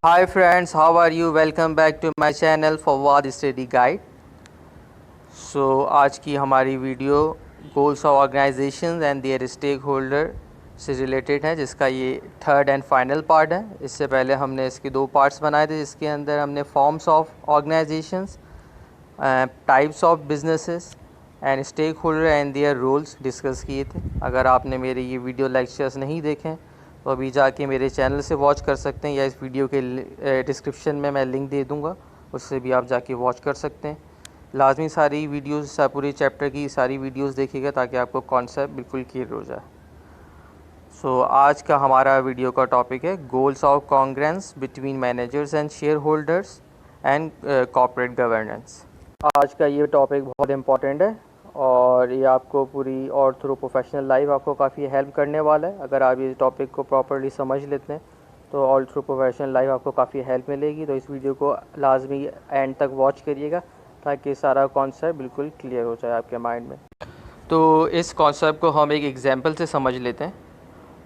Hi friends, how are you? Welcome back to my channel Fawad study guide. आज की हमारी video goals of organisation and their stakeholder से related है, जिसका ये थर्ड एंड फाइनल पार्ट है। इससे पहले हमने इसके दो पार्ट्स बनाए थे, जिसके अंदर हमने forms of organisations, types of businesses and stakeholder and their roles discuss किए थे। अगर आपने मेरे ये वीडियो लेक्चर्स नहीं देखें तो अभी जाके मेरे चैनल से वॉच कर सकते हैं, या इस वीडियो के डिस्क्रिप्शन में मैं लिंक दे दूँगा, उससे भी आप जाके वॉच कर सकते हैं। लाजमी सारी वीडियोस, पूरे चैप्टर की सारी वीडियोस देखिएगा ताकि आपको कॉन्सेप्ट बिल्कुल क्लियर हो जाए। आज का हमारा वीडियो का टॉपिक है goals of congruence between managers and share holders and corporate governance. आज का ये टॉपिक बहुत इम्पॉर्टेंट है और ये आपको पूरी और थ्रू प्रोफेशनल लाइफ आपको काफ़ी हेल्प करने वाला है। अगर आप इस टॉपिक को प्रॉपर्ली समझ लेते हैं तो ऑल थ्रू प्रोफेशनल लाइफ आपको काफ़ी हेल्प मिलेगी। तो इस वीडियो को लाजमी एंड तक वॉच करिएगा ताकि सारा कॉन्सेप्ट बिल्कुल क्लियर हो जाए आपके माइंड में। तो इस कॉन्सेप्ट को हम एक एग्जांपल से समझ लेते हैं।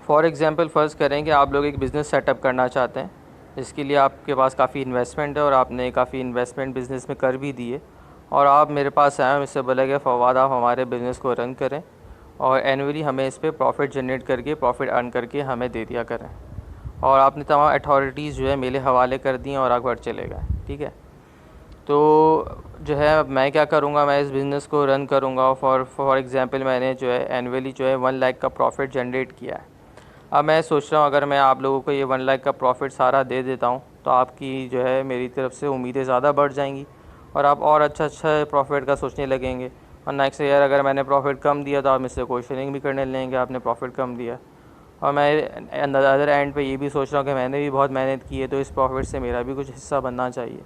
फॉर एग्जांपल फ़र्ज़ करें कि आप लोग एक बिज़नेस सेटअप करना चाहते हैं। इसके लिए आपके पास काफ़ी इन्वेस्टमेंट है और आपने काफ़ी इन्वेस्टमेंट बिज़नेस में कर भी दिए, और आप मेरे पास आए, मुझसे बोला कि फवाद आप हमारे बिज़नेस को रन करें और एनुअली हमें इस पे प्रॉफिट जनरेट करके, प्रॉफिट अर्न करके हमें दे दिया करें। और आपने तमाम अथॉरिटीज़ जो है मेरे हवाले कर दी और आगे बढ़ चले गए। ठीक है, तो जो है मैं क्या करूँगा, मैं इस बिज़नेस को रन करूँगा। फॉर एग्ज़ाम्पल मैंने जो है एनुअली जो है 1 लाख का प्रॉफिट जनरेट किया है। अब मैं सोच रहा हूँ अगर मैं आप लोगों को ये 1 लाख का प्रॉफिट सारा दे देता हूँ तो आपकी जो है मेरी तरफ से उम्मीदें ज़्यादा बढ़ जाएंगी और आप और अच्छा प्रॉफिट का सोचने लगेंगे। और नेक्स्ट ईयर अगर मैंने प्रॉफिट कम दिया तो आप मुझसे क्वेश्चनिंग भी करने लगेंगे आपने प्रॉफिट कम दिया। और मैं अदर एंड पे ये भी सोच रहा हूँ कि मैंने भी बहुत मेहनत की है तो इस प्रॉफिट से मेरा भी कुछ हिस्सा बनना चाहिए।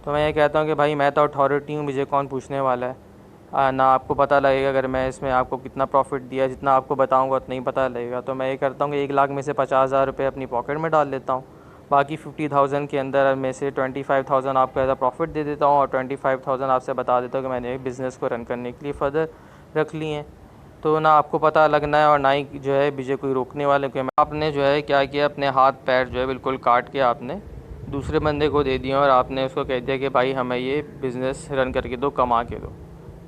तो मैं ये कहता हूँ कि भाई मैं तो अथॉरिटी हूँ, मुझे कौन पूछने वाला है। ना आपको पता लगेगा अगर मैं इसमें आपको कितना प्रॉफिट दिया, जितना आपको बताऊंगा उतना ही पता लगेगा। तो मैं ये करता हूँ कि 1 लाख में से 50,000 रुपये अपनी पॉकेट में डाल लेता हूँ, बाकी 50,000 के अंदर में से 25,000 आपको एज अ प्रॉफिट दे देता हूँ और 25,000 आपसे बता देता हूँ कि मैंने एक बिज़नेस को रन करने के लिए फर्दर रख लिए हैं। तो ना आपको पता लगना है और ना ही जो है मुझे कोई रोकने वाले को। आपने जो है क्या किया, अपने हाथ पैर जो है बिल्कुल काट के आपने दूसरे बंदे को दे दिया और आपने उसको कह दिया कि भाई हमें ये बिज़नेस रन करके दो, कमा के दो।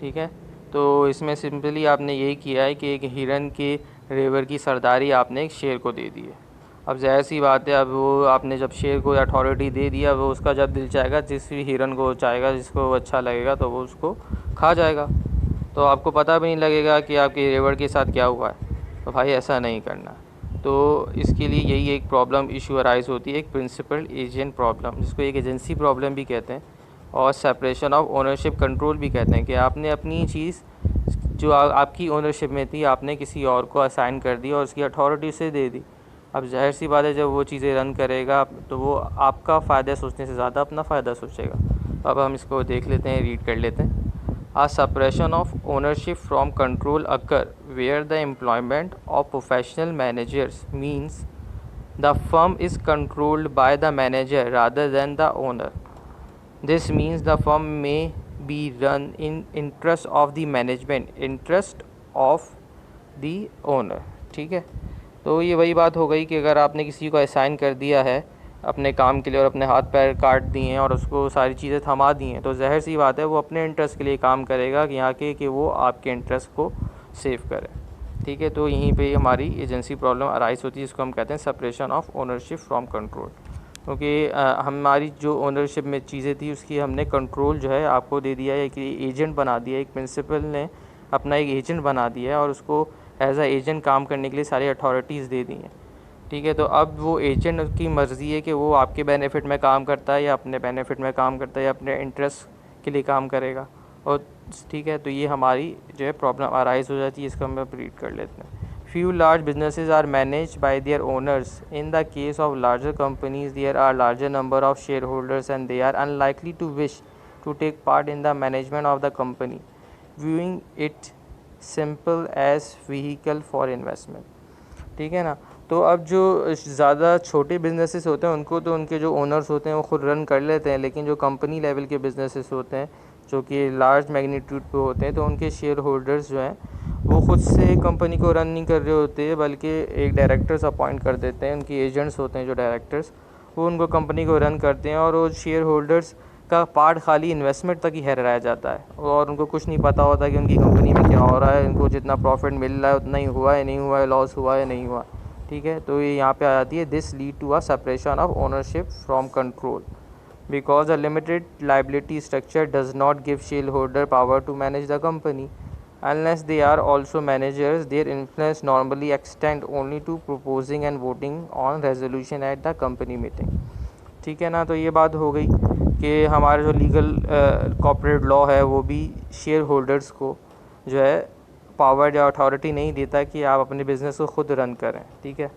ठीक है, तो इसमें सिंपली आपने यही किया है कि एक हिरन के रेवर की सरदारी आपने एक शेर को दे दी है। अब ज़ाहिर सी बात है, अब वो आपने जब शेर को अथॉरिटी दे दिया, वो उसका जब दिल चाहेगा, जिस भी हिरन को चाहेगा, जिसको अच्छा लगेगा तो वो उसको खा जाएगा। तो आपको पता भी नहीं लगेगा कि आपके रेवर के साथ क्या हुआ है। तो भाई ऐसा नहीं करना। तो इसके लिए यही एक प्रॉब्लम इशू अराइज़ होती है, एक प्रिंसिपल एजेंट प्रॉब्लम, जिसको एक एजेंसी प्रॉब्लम भी कहते हैं और सेपरेशन ऑफ ओनरशिप कंट्रोल भी कहते हैं। कि आपने अपनी चीज़ जो आपकी ओनरशिप में थी आपने किसी और को असाइन कर दी और उसकी अथॉरिटी उसे दे दी। अब जाहिर सी बात है जब वो चीज़ें रन करेगा तो वो आपका फ़ायदा सोचने से ज़्यादा अपना फ़ायदा सोचेगा। तो अब हम इसको देख लेते हैं, रीड कर लेते हैं। A separation of ownership from control occur where the employment of professional managers means the firm is controlled by the manager rather than the owner. This means the firm may be run in interest of the management, interest of the owner. ठीक है, तो ये वही बात हो गई कि अगर आपने किसी को असाइन कर दिया है अपने काम के लिए और अपने हाथ पैर काट दिए हैं और उसको सारी चीज़ें थमा दी हैं, तो ज़ाहिर सी बात है वो अपने इंटरेस्ट के लिए काम करेगा कि यहाँ के कि वो आपके इंटरेस्ट को सेव करे। ठीक है, तो यहीं पे हमारी एजेंसी प्रॉब्लम अराइज होती है, जिसको हम कहते हैं separation of ownership from control. क्योंकि हमारी जो ओनरशिप में चीज़ें थी उसकी हमने कंट्रोल जो है आपको दे दिया है, कि एजेंट बना दिया, एक प्रिंसिपल ने अपना एक एजेंट बना दिया है और उसको एज आ एजेंट काम करने के लिए सारी अथॉरिटीज़ दे दी हैं। ठीक है, तो अब वो एजेंट की मर्ज़ी है कि वो आपके बेनिफिट में काम करता है या अपने बेनिफिट में काम करता है या अपने इंटरेस्ट के लिए काम करेगा। और ठीक है, तो ये हमारी जो है प्रॉब्लम अराइज हो जाती है। इसको हम रीड कर लेते हैं। Few large businesses are managed by their owners. In the case of larger companies, there are larger number of shareholders and they are unlikely to wish to take part in the management of the company, viewing it simple as vehicle for investment. ठीक है ना, तो अब जो ज़्यादा छोटे businesses होते हैं उनको तो उनके जो ओनर्स होते हैं वो खुद रन कर लेते हैं, लेकिन जो कंपनी लेवल के बिजनेसेस होते हैं जो कि लार्ज मैग्नीट्यूड पे होते हैं तो उनके शेयर होल्डर्स जो हैं वो ख़ुद से कंपनी को रन नहीं कर रहे होते, बल्कि एक डायरेक्टर्स अपॉइंट कर देते हैं। उनके एजेंट्स होते हैं जो डायरेक्टर्स, वो उनको कंपनी को रन करते हैं और वो शेयर होल्डर्स का पार्ट खाली इन्वेस्टमेंट तक ही रह जाता है और उनको कुछ नहीं पता होता कि उनकी कंपनी में क्या हो रहा है, उनको जितना प्रॉफिट मिल रहा है उतना ही हुआ है, नहीं हुआ है, लॉस हुआ है, नहीं हुआ। ठीक है, तो ये यहाँ पे आ जाती है, this lead to a separation of ownership from control because a limited liability structure does not give shareholder power to manage the company. Unless they are also managers, their influence normally extend only to proposing and voting on resolution at the company meeting. ठीक है ना, तो ये बात हो गई कि हमारा जो लीगल कॉर्पोरेट लॉ है वो भी शेयर होल्डर्स को जो है पावर या अथॉरिटी नहीं देता कि आप अपने बिज़नेस को खुद रन करें। ठीक है,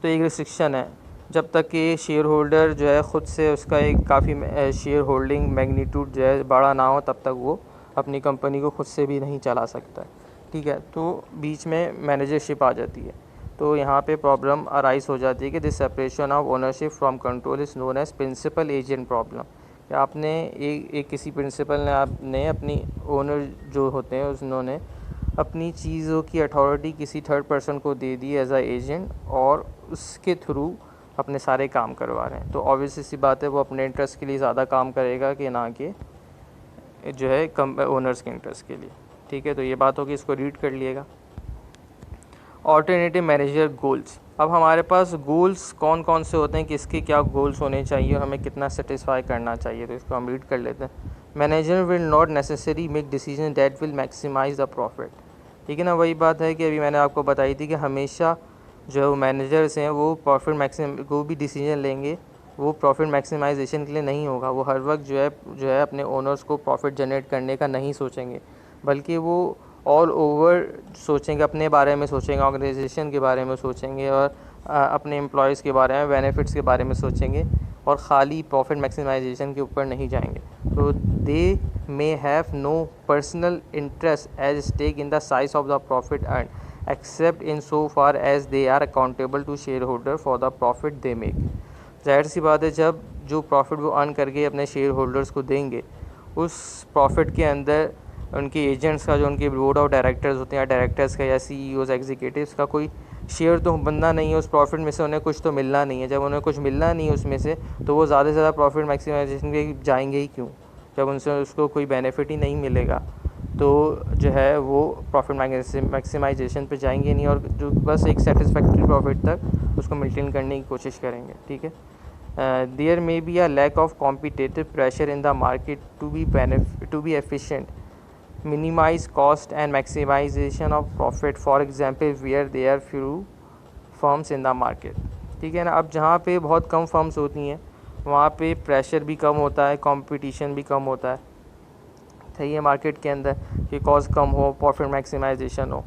तो एक रिस्ट्रिक्शन है, जब तक कि शेयर होल्डर जो है ख़ुद से उसका एक काफ़ी शेयर होल्डिंग मैग्नीट्यूड जो है बड़ा ना हो, तब तक वो अपनी कंपनी को खुद से भी नहीं चला सकता है। ठीक है, तो बीच में मैनेजरशिप आ जाती है, तो यहाँ पे प्रॉब्लम अराइज हो जाती है कि this separation of ownership from control is known as principal agent problem. कि आपने एक किसी प्रिंसिपल ने आपने अपनी ओनर जो होते हैं उन्होंने अपनी चीज़ों की अथॉरिटी किसी थर्ड पर्सन को दे दी एज अ एजेंट और उसके थ्रू अपने सारे काम करवा रहे हैं, तो ऑब्वियसली सी बात है वो अपने इंटरेस्ट के लिए ज़्यादा काम करेगा कि ना कि जो है ओनर्स के इंटरेस्ट के लिए। ठीक है, तो ये बात होगी, इसको रीड कर लिएगा। Alternative manager goals. अब हमारे पास गोल्स कौन कौन से होते हैं, किसके क्या गोल्स होने चाहिए और हमें कितना सेटिस्फाई करना चाहिए, तो इसको हम रीड कर लेते हैं। Manager will not necessary make decision that will maximise the profit. ठीक है ना, वही बात है कि अभी मैंने आपको बताई थी कि हमेशा जो मैनेजर्स हैं वो प्रॉफिट मैक्सिम को भी डिसीजन लेंगे, वो प्रॉफिट मैक्सिमाइजेशन के लिए नहीं होगा। वो हर वक्त जो है अपने ओनर्स को प्रॉफिट जनरेट करने का नहीं सोचेंगे, बल्कि वो ऑल ओवर सोचेंगे, अपने बारे में सोचेंगे, ऑर्गेनाइजेशन के बारे में सोचेंगे और अपने एम्प्लॉयज़ के बारे में, बेनिफिट्स के बारे में सोचेंगे और ख़ाली प्रॉफिट मैक्सिमाइजेशन के ऊपर नहीं जाएंगे। तो they may have no personal interest as stake in the size of the profit earn except in so far as they are accountable to share holder for the profit they make. जाहिर सी बात है, जब जो profit वो earn करके अपने share holders को देंगे, उस प्रॉफिट के अंदर उनके एजेंट्स का, जो उनके बोर्ड ऑफ डायरेक्टर्स होते हैं, डायरेक्टर्स का या सीईओज एग्जीक्यूटिव्स का कोई शेयर तो बनना नहीं है, उस प्रॉफिट में से उन्हें कुछ तो मिलना नहीं है। जब उन्हें कुछ मिलना नहीं है उसमें से, तो वो ज़्यादा से ज़्यादा प्रॉफिट मैक्सिमाइजेशन के जाएंगे ही क्यों, जब उनसे उसको कोई बेनिफिट ही नहीं मिलेगा, तो जो है वो प्रॉफिट मैक्सिमाइजेशन पे जाएंगे नहीं और जो बस एक सेटिस्फैक्ट्री प्रॉफिट तक उसको मेंटेन करने की कोशिश करेंगे। ठीक है, there may be a lack of competitive pressure in the market to be efficient, minimize cost and maximization of profit, for example where there are few firms in the market। ठीक है ना, अब जहाँ पे बहुत कम फर्म्स होती हैं वहाँ पे प्रेशर भी कम होता है, कंपटीशन भी कम होता है, सही है, मार्केट के अंदर कि कॉस्ट कम हो, प्रॉफिट मैक्सिमाइजेशन हो,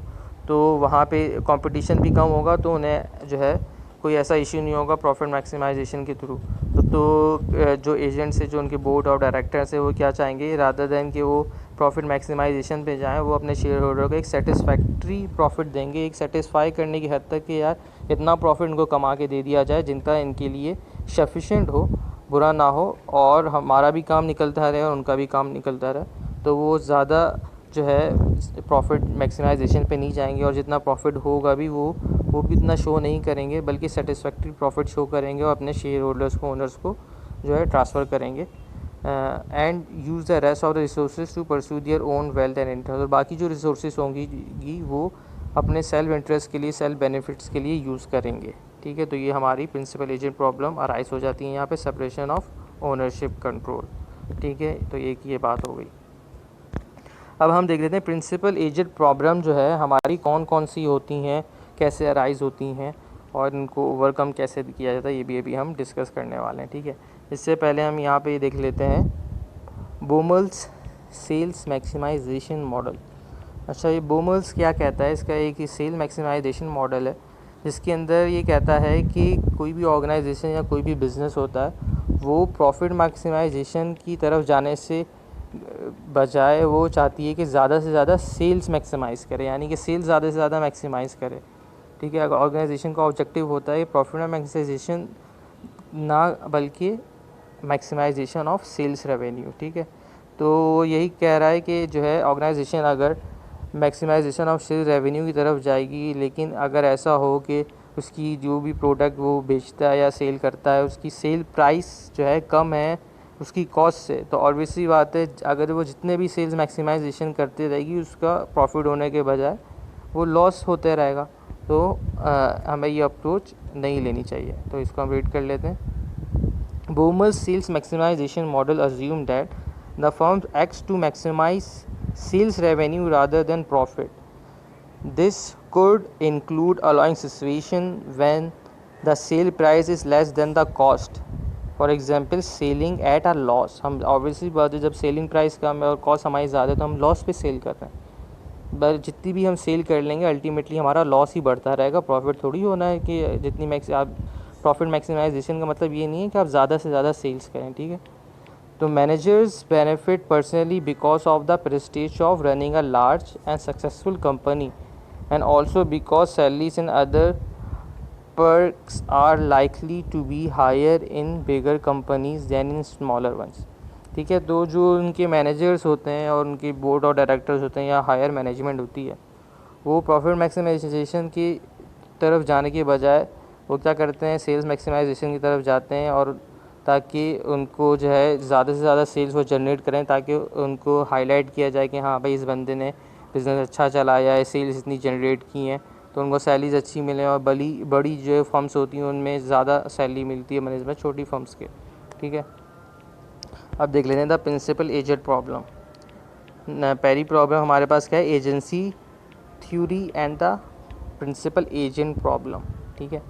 तो वहाँ पे कंपटीशन भी कम होगा, तो उन्हें जो है कोई ऐसा इशू नहीं होगा प्रॉफिट मैक्सिमाइजेशन के थ्रू। तो जो एजेंट्स है, जो उनके बोर्ड ऑफ डायरेक्टर्स है, वो क्या चाहेंगे, रादर दैन कि वो प्रॉफिट मैक्सिमाइजेशन पे जाएं, वो अपने शेयर होल्डर को एक सेटिस्फैक्ट्री प्रॉफिट देंगे, एक सेटिस्फाई करने की हद तक कि यार इतना प्रॉफिट इनको कमा के दे दिया जाए जिनका इनके लिए सफिशेंट हो, बुरा ना हो और हमारा भी काम निकलता रहे और उनका भी काम निकलता रहे। तो वो ज़्यादा जो है प्रॉफिट मैक्सिमाइजेशन पे नहीं जाएंगे और जितना प्रॉफिट होगा भी वो भी इतना शो नहीं करेंगे, बल्कि सेटिस्फैक्ट्री प्रॉफिट शो करेंगे और अपने शेयर होल्डर्स को, ओनर्स को जो है ट्रांसफ़र करेंगे and use the rest of the resources to pursue their own wealth and interest. और बाकी जो रिसोर्सेज होंगी वो अपने सेल्फ इंटरेस्ट के लिए, सेल्फ बेनिफिट्स के लिए यूज़ करेंगे। ठीक है, तो ये हमारी प्रिंसिपल एजेंट प्रॉब्लम अराइज हो जाती है यहाँ पे, सेपरेशन ऑफ ओनरशिप कंट्रोल। ठीक है, तो एक ये बात हो गई। अब हम देख लेते हैं प्रिंसिपल एजेंट प्रॉब्लम जो है हमारी कौन कौन सी होती हैं, कैसे अराइज होती हैं और इनको ओवरकम कैसे किया जाता है, ये भी अभी हम डिस्कस करने वाले हैं। ठीक है, इससे पहले हम यहाँ पे देख लेते हैं बोमल्स सेल्स मैक्सिमाइजेशन मॉडल। अच्छा, ये बोमल्स क्या कहता है, इसका एक ही सेल मैक्सिमाइजेशन मॉडल है जिसके अंदर ये कहता है कि कोई भी ऑर्गेनाइजेशन या कोई भी बिज़नेस होता है वो प्रॉफिट मैक्सिमाइजेशन की तरफ जाने से बजाय वो चाहती है कि ज़्यादा से ज़्यादा सेल्स मैक्सिमाइज़ करे, यानी कि सेल्स ज़्यादा से ज़्यादा मैक्सिमाइज़ करे। ठीक है, अगर ऑर्गेनाइजेशन का ऑब्जेक्टिव होता है प्रॉफिट मैक्सिमाइजेशन ना, बल्कि मैक्सिमाइजेशन ऑफ सेल्स रेवेन्यू। ठीक है, तो यही कह रहा है कि जो है ऑर्गेनाइजेशन अगर मैक्सिमाइजेशन ऑफ सेल्स रेवेन्यू की तरफ जाएगी, लेकिन अगर ऐसा हो कि उसकी जो भी प्रोडक्ट वो बेचता है या सेल करता है उसकी सेल प्राइस जो है कम है उसकी कॉस्ट से, तो ऑब्वियसली बात है अगर वो जितने भी सेल्स मैक्सिमाइजेशन करती रहेगी उसका प्रॉफिट होने के बजाय वो लॉस होते रहेगा। तो हमें ये अप्रोच नहीं लेनी चाहिए। तो इसको हम रीड कर लेते हैं। Boomer's sales maximization model assumed that the firm acts to maximize sales revenue rather than profit. This could include allowing situation when the sale price is less than the cost. For example selling at a loss, हम obviously बात है जब selling price कम है और cost हमारी ज़्यादा है तो हम लॉस पे सेल कर रहे हैं। बट जितनी भी हम सेल कर लेंगे अल्टीमेटली हमारा लॉस ही बढ़ता रहेगा, प्रॉफिट थोड़ी होना है कि जितनी आप प्रॉफिट मैक्सिमाइजेशन का मतलब ये नहीं है कि आप ज़्यादा से ज़्यादा सेल्स करें, ठीक है। तो managers benefit personally because of the Prestige of running a large and successful company and also because salaries in other perks are likely to be higher in bigger companies than in smaller ones। ठीक है, तो जो उनके managers होते हैं और उनकी board of directors होते हैं या हायर मैनेजमेंट होती है वो प्रॉफिट मैक्सिमाइजेशन की तरफ जाने के बजाय वो क्या करते हैं, सेल्स मैक्सिमाइजेशन की तरफ जाते हैं, और ताकि उनको जो है ज़्यादा से ज़्यादा सेल्स वो जनरेट करें ताकि उनको हाईलाइट किया जाए कि हाँ भाई इस बंदे ने बिज़नेस अच्छा चलाया है, सेल्स इतनी जनरेट की हैं, तो उनको सैलरीज अच्छी मिले। और बड़ी जो फर्म्स होती हैं उनमें ज़्यादा सैलरी मिलती है मैनेजमेंट छोटी फर्म्स के, ठीक है। अब देख लेते हैं द प्रिंसिपल एजेंट प्रॉब्लम। पहली प्रॉब्लम हमारे पास क्या है, agency theory and the principal agent problem, ठीक है।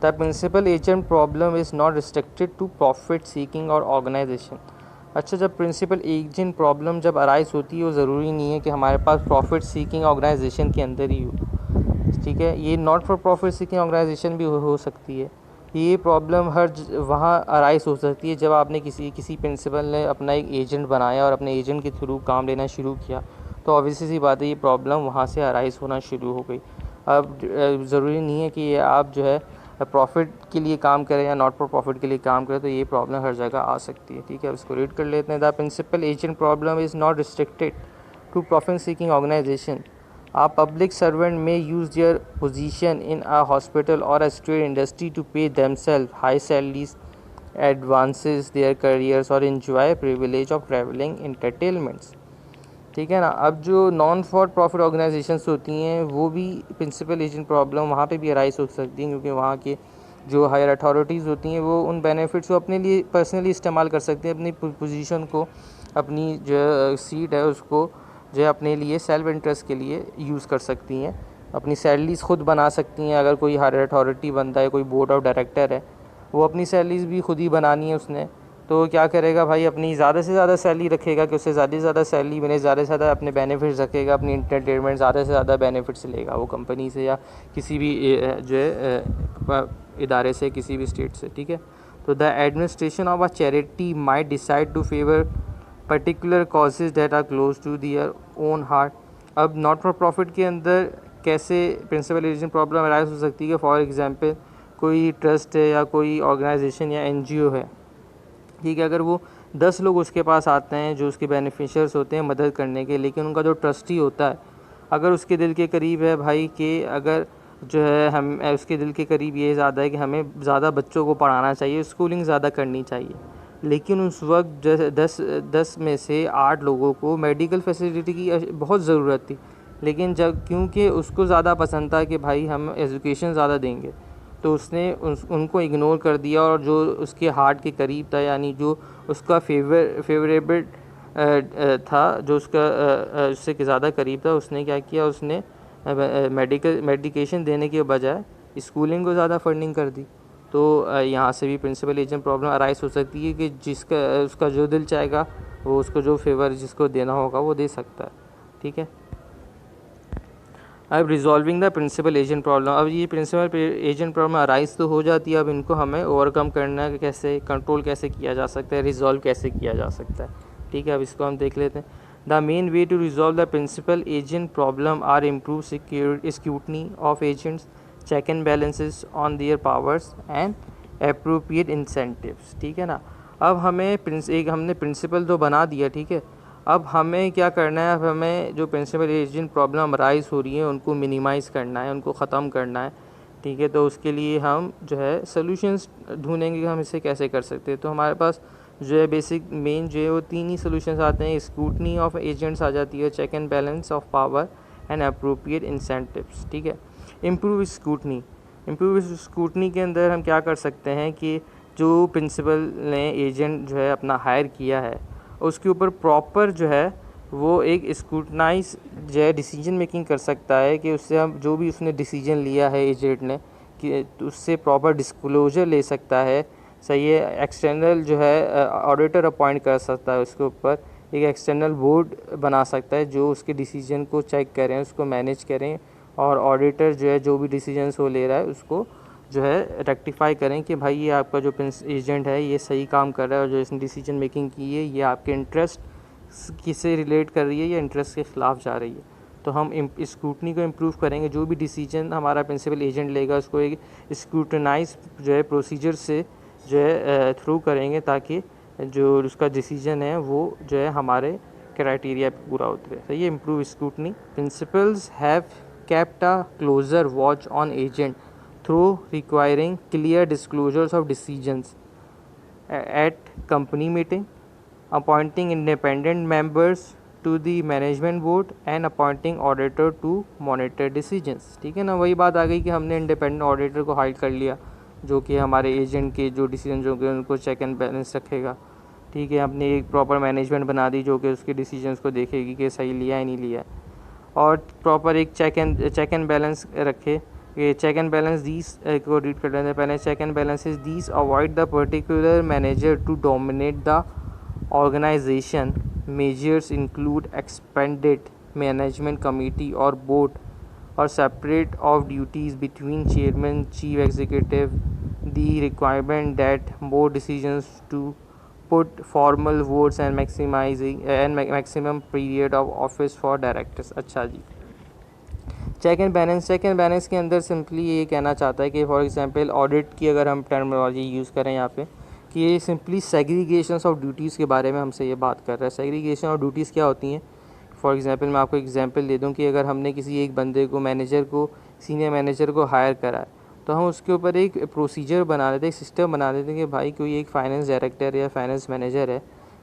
The principal agent problem is not restricted to profit seeking और ऑर्गेनाइजेशन। अच्छा, जब प्रिंसिपल एजेंट प्रॉब्लम जब अराइज होती है वो ज़रूरी नहीं है कि हमारे पास प्रॉफिट सीकिंग ऑर्गेनाइजेशन के अंदर ही हो, ठीक है। ये not for profit seeking organisation भी हो सकती है। ये प्रॉब्लम वहाँ अराइज हो सकती है जब आपने किसी प्रिंसिपल ने अपना एक एजेंट बनाया और अपने एजेंट के थ्रू काम लेना शुरू किया, तो ऑब्वियसली सी बात है ये प्रॉब्लम वहाँ से अराइज होना शुरू हो गई। अब ज़रूरी नहीं है कि आप जो है प्रॉफिट के लिए काम करें या नॉट फॉर प्रॉफिट के लिए काम करें, तो ये प्रॉब्लम हर जगह आ सकती है, ठीक है। अब इसको रीड कर लेते हैं। The principal agent problem is not restricted to profit seeking organisation. A public servant may use their position in a hospital or a state industry to pay themselves high salaries, advances their careers or enjoy privilege of traveling entertainments, ठीक है ना। अब जो non for profit organisations होती हैं वो भी principal agent problem वहाँ पे भी अराइज हो सकती हैं, क्योंकि वहाँ के जो हायर अथॉरिटीज़ होती हैं वो उन बेनिफिट्स को अपने लिए पर्सनली इस्तेमाल कर सकती हैं, अपनी पोजीशन को, अपनी जो सीट है उसको जो है अपने लिए सेल्फ इंटरेस्ट के लिए यूज़ कर सकती हैं, अपनी सैलरीज खुद बना सकती हैं। अगर कोई हायर अथॉरिटी बनता है, कोई बोर्ड ऑफ डायरेक्टर है, वो अपनी सैलरीज भी खुद ही बनानी है उसने, तो क्या करेगा भाई, अपनी ज़्यादा से ज़्यादा सैलरी रखेगा कि उससे ज़्यादा से ज़्यादा सैलरी मिले, ज़्यादा से ज़्यादा अपने बेनिफिट्स रखेगा, अपनी इंटरटेनमेंट ज़्यादा से ज़्यादा बेनिफिट्स लेगा वो कंपनी से या किसी भी जो है इदारे से, किसी भी स्टेट से, ठीक है। तो the administration of a charity might decide to favour particular causes that are close to their own heart. अब नॉट फॉर प्रॉफिट के अंदर कैसे प्रिंसिपल एजेंट प्रॉब्लम अराइज हो सकती है, फॉर एग्जांपल कोई ट्रस्ट है या कोई ऑर्गेनाइजेशन या एनजीओ है, ठीक है। अगर वो 10 लोग उसके पास आते हैं जो उसके बेनिफिशियर्स होते हैं मदद करने के, लेकिन उनका जो ट्रस्टी होता है अगर उसके दिल के करीब है भाई कि अगर जो है हम उसके दिल के करीब ये ज़्यादा है कि हमें ज़्यादा बच्चों को पढ़ाना चाहिए, स्कूलिंग ज़्यादा करनी चाहिए, लेकिन उस वक्त जैसे 10 में से 8 लोगों को मेडिकल फैसिलिटी की बहुत ज़रूरत थी, लेकिन जब क्योंकि उसको ज़्यादा पसंद था कि भाई हम एजुकेशन ज़्यादा देंगे, तो उसने उनको इग्नोर कर दिया, और जो उसके हार्ट के करीब था यानी जो उसका फेवरेबल था, जो उसका उससे ज़्यादा करीब था, उसने क्या किया, उसने मेडिकेशन देने के बजाय स्कूलिंग को ज़्यादा फंडिंग कर दी। तो यहाँ से भी प्रिंसिपल एजेंट प्रॉब्लम अराइज हो सकती है कि जिसका उसका जो दिल चाहेगा वो उसको जो फेवर जिसको देना होगा वो दे सकता है, ठीक है। अब resolving the principal agent problem, अब ये प्रिंसिपल एजेंट प्रॉब्लम अराइज तो हो जाती है, अब इनको हमें ओवरकम करना है, कैसे कंट्रोल कैसे किया जा सकता है, रिजॉल्व कैसे किया जा सकता है, ठीक है। अब इसको हम देख लेते हैं। The main way to resolve the principal agent problem are improve scrutiny of agents, check and balances on their powers and appropriate incentives, ठीक है ना। अब हमें हमने प्रिंसिपल तो बना दिया, ठीक है। अब हमें क्या करना है, अब हमें जो प्रिंसिपल एजेंट प्रॉब्लम राइज हो रही है उनको मिनिमाइज़ करना है, उनको ख़त्म करना है, ठीक है। तो उसके लिए हम जो है सॉल्यूशंस ढूंढेंगे कि हम इसे कैसे कर सकते हैं। तो हमारे पास जो है बेसिक मेन जो है वो 3 ही सॉल्यूशंस आते हैं। स्क्रूटनी ऑफ एजेंट्स आ जाती है, check and balance of power and appropriate incentives. ठीक है। इम्प्रूव स्क्रूटनी के अंदर हम क्या कर सकते हैं कि जो प्रिंसिपल ने एजेंट जो है अपना हायर किया है उसके ऊपर प्रॉपर जो है वो एक स्क्रूटनाइज जो है डिसीजन मेकिंग कर सकता है कि उससे हम जो भी उसने डिसीजन लिया है एजेंट ने कि उससे प्रॉपर डिस्क्लोजर ले सकता है। सही है। एक्सटर्नल जो है ऑडिटर अपॉइंट कर सकता है, उसके ऊपर एक एक्सटर्नल बोर्ड बना सकता है जो उसके डिसीजन को चेक करें, उसको मैनेज करें, और ऑडिटर जो है जो भी डिसीजंस वो ले रहा है उसको जो है रेक्टिफाई करें कि भाई ये आपका जो एजेंट है ये सही काम कर रहा है और जो इसने डिसीजन मेकिंग की है ये आपके इंटरेस्ट किससे रिलेट कर रही है या इंटरेस्ट के ख़िलाफ़ जा रही है। तो हम स्क्रूटनी को इम्प्रूव करेंगे। जो भी डिसीजन हमारा प्रिंसिपल एजेंट लेगा उसको एक स्क्रूटनाइज जो है प्रोसीजर से जो है थ्रू करेंगे ताकि जो उसका डिसीजन है वो जो है हमारे क्राइटेरिया पे पूरा उतरे। सही है। Improve scrutiny. Principles have kept a closer watch on agent through requiring clear disclosures of decisions at company meeting, appointing independent members to the management board and appointing auditor to monitor decisions। ठीक है ना। वही बात आ गई कि हमने independent auditor को हायर कर लिया जो कि हमारे एजेंट के जो डिसीजन जो कि उनको चेक एंड बैलेंस रखेगा। ठीक है। हमने एक प्रॉपर मैनेजमेंट बना दी जो कि उसके डिसीजंस को देखेगी कि सही लिया है नहीं लिया है, और प्रॉपर एक चेक एंड बैलेंस रखे। ये चेक एंड बैलेंस दीज को रीड कर लेते हैं पहले। Check and balances these avoid the particular manager to dominate the organisation. Measures include expanded management committee और बोर्ड और separate of duties between chairman chief executive, the requirement that more decisions to put formal votes and maximum period of office for directors। अच्छा जी। Check and balance के अंदर simply ये कहना चाहता है कि फॉर एग्जांपल ऑडिट की अगर हम टर्मिनोलॉजी यूज़ करें यहाँ पे कि ये सिंपली सेग्रीगेशन ऑफ ड्यूटीज़ के बारे में हमसे ये बात कर रहा है। सेग्रीगेशन ऑफ ड्यूटीज़ क्या होती हैं? फॉर एग्जांपल मैं आपको एग्जांपल दे दूँ कि अगर हमने किसी एक बंदे को मैनेजर को सीनियर मैनेजर को हायर करा है तो हम उसके ऊपर एक प्रोसीजर बना देते, एक सिस्टम बना देते कि भाई कोई एक फाइनेंस डायरेक्टर या फाइनेंस मैनेजर है।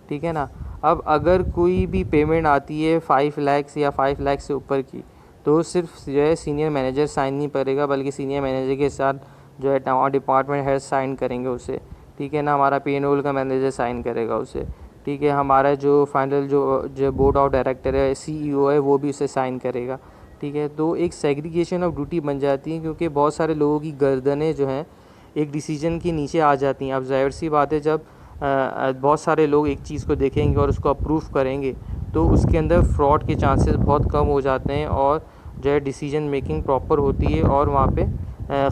ठीक है ना। अब अगर कोई भी पेमेंट आती है 5 लाख या 5 लाख से ऊपर की तो सिर्फ जो है सीनियर मैनेजर साइन नहीं करेगा बल्कि सीनियर मैनेजर के साथ जो है डिपार्टमेंट हेड साइन करेंगे उसे। ठीक है ना। हमारा पेरोल का मैनेजर साइन करेगा उसे। ठीक है। हमारा जो फाइनल जो बोर्ड ऑफ डायरेक्टर है CEO है वो भी उसे साइन करेगा। ठीक है। तो एक सेग्रीगेशन ऑफ ड्यूटी बन जाती है क्योंकि बहुत सारे लोगों की गर्दनें जो हैं एक डिसीजन के नीचे आ जाती हैं। अब जाहिर सी बात है जब बहुत सारे लोग एक चीज़ को देखेंगे और उसको अप्रूव करेंगे तो उसके अंदर फ्रॉड के चांसेस बहुत कम हो जाते हैं और जो है डिसीजन मेकिंग प्रॉपर होती है और वहाँ पे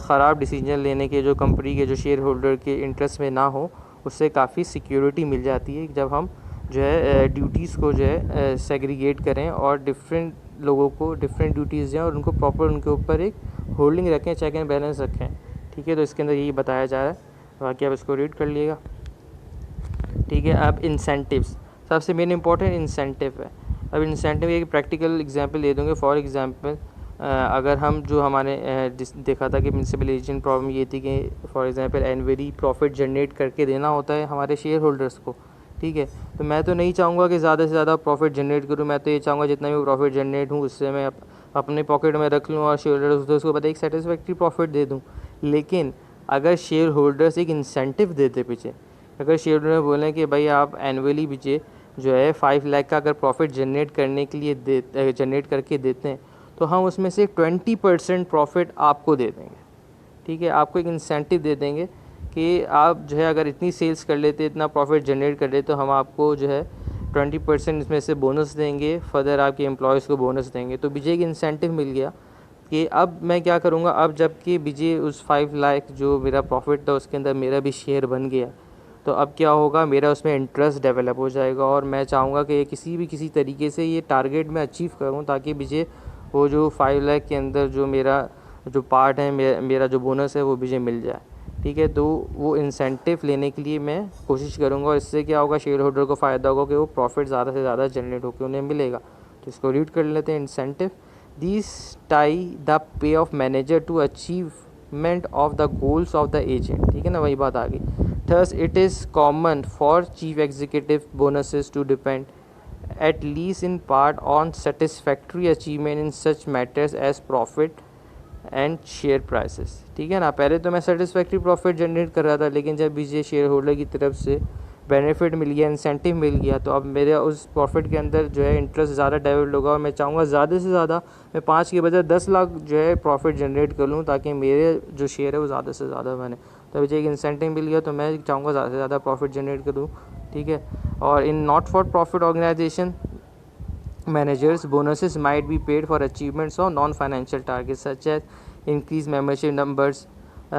ख़राब डिसीजन लेने के जो कंपनी के जो शेयर होल्डर के इंटरेस्ट में ना हो उससे काफ़ी सिक्योरिटी मिल जाती है जब हम जो है ड्यूटीज़ को जो है सेग्रीगेट करें और डिफरेंट लोगों को डिफरेंट ड्यूटीज़ दें और उनको प्रॉपर उनके ऊपर एक होल्डिंग रखें, चेक एंड बैलेंस रखें। ठीक है। तो इसके अंदर यही बताया जा रहा है, बाकी आप इसको रीड कर लीजिएगा। ठीक है। अब इंसेंटिव्स सबसे मेन इंपॉर्टेंट इंसेंटिव है। अब इंसेंटिव एक प्रैक्टिकल एग्जांपल दे दूँगे। फॉर एग्जांपल अगर हम जो हमारे देखा था कि प्रिंसिपल एजेंट प्रॉब्लम ये थी कि for example annually profit generate करके देना होता है हमारे शेयर होल्डर्स को। ठीक है। तो मैं तो नहीं चाहूँगा कि ज़्यादा से ज़्यादा प्रॉफिट जनरेट करूँ, मैं तो ये चाहूँगा जितना भी प्रॉफिट जनरेट हूँ उससे मैं अपने पॉकेट में रख लूँ और शेयर होल्डर्स को पता एक सेटिस्फैक्ट्री प्रॉफिट दे दूँ। लेकिन अगर शेयर होल्डर्स एक इंसेंटिव देते पीछे, अगर शेयर होल्डर बोलें कि भाई आप एनुअली पीछे जो है 5 लाख का अगर प्रॉफिट जनरेट करने के लिए जनरेट करके देते हैं तो हम उसमें से 20% प्रॉफिट आपको दे देंगे। ठीक है। आपको एक इंसेंटिव दे देंगे कि आप जो है अगर इतनी सेल्स कर लेते, इतना प्रॉफिट जनरेट कर लेते तो हम आपको जो है 20% इसमें से बोनस देंगे, फर्दर आपके एम्प्लॉयज़ को बोनस देंगे। तो विजय एक इंसेंटिव मिल गया कि अब मैं क्या करूँगा, अब जबकि विजय उस 5 लाख जो मेरा प्रॉफिट था उसके अंदर मेरा भी शेयर बन गया तो अब क्या होगा, मेरा उसमें इंटरेस्ट डेवलप हो जाएगा और मैं चाहूँगा कि किसी तरीके से ये टारगेट मैं अचीव करूँ ताकि विजय वो जो 5 लाख के अंदर जो मेरा जो पार्ट है मेरा जो बोनस है वो विजय मिल जाए। ठीक है। तो वो इंसेंटिव लेने के लिए मैं कोशिश करूँगा और इससे क्या होगा, शेयर होल्डर को फ़ायदा होगा कि वो प्रॉफिट ज़्यादा से ज़्यादा जनरेट होकर उन्हें मिलेगा। तो इसको रीड कर लेते हैं। Incentive these tie the pay of manager to achieve achievement of the goals of the agent, ठीक है ना, वही बात आ गई। Thus it is common for chief executive bonuses to depend at least in part on satisfactory achievement in such matters as profit and share prices, ठीक है ना। पहले तो मैं सेटिस्फैक्ट्री प्रॉफिट जनरेट कर रहा था, लेकिन जब मुझे शेयर होल्डर की तरफ से बेनिफिट मिल गया, इंसेंटिव मिल गया, तो अब मेरे उस प्रॉफिट के अंदर जो है इंटरेस्ट ज़्यादा डेवलप होगा और मैं चाहूँगा ज़्यादा से ज़्यादा मैं 5 के बजाय 10 लाख जो है प्रॉफिट जनरेट कर लूँ, ताकि मेरे जो शेयर है वो ज़्यादा से ज़्यादा बने। तो मुझे एक इंसेंटिव मिल गया, तो मैं चाहूँगा ज़्यादा से ज़्यादा प्रॉफिट जनरेट करूँ, ठीक है। और in not for profit organisation managers bonuses might be paid for achievements of non-financial targets such as increase membership numbers,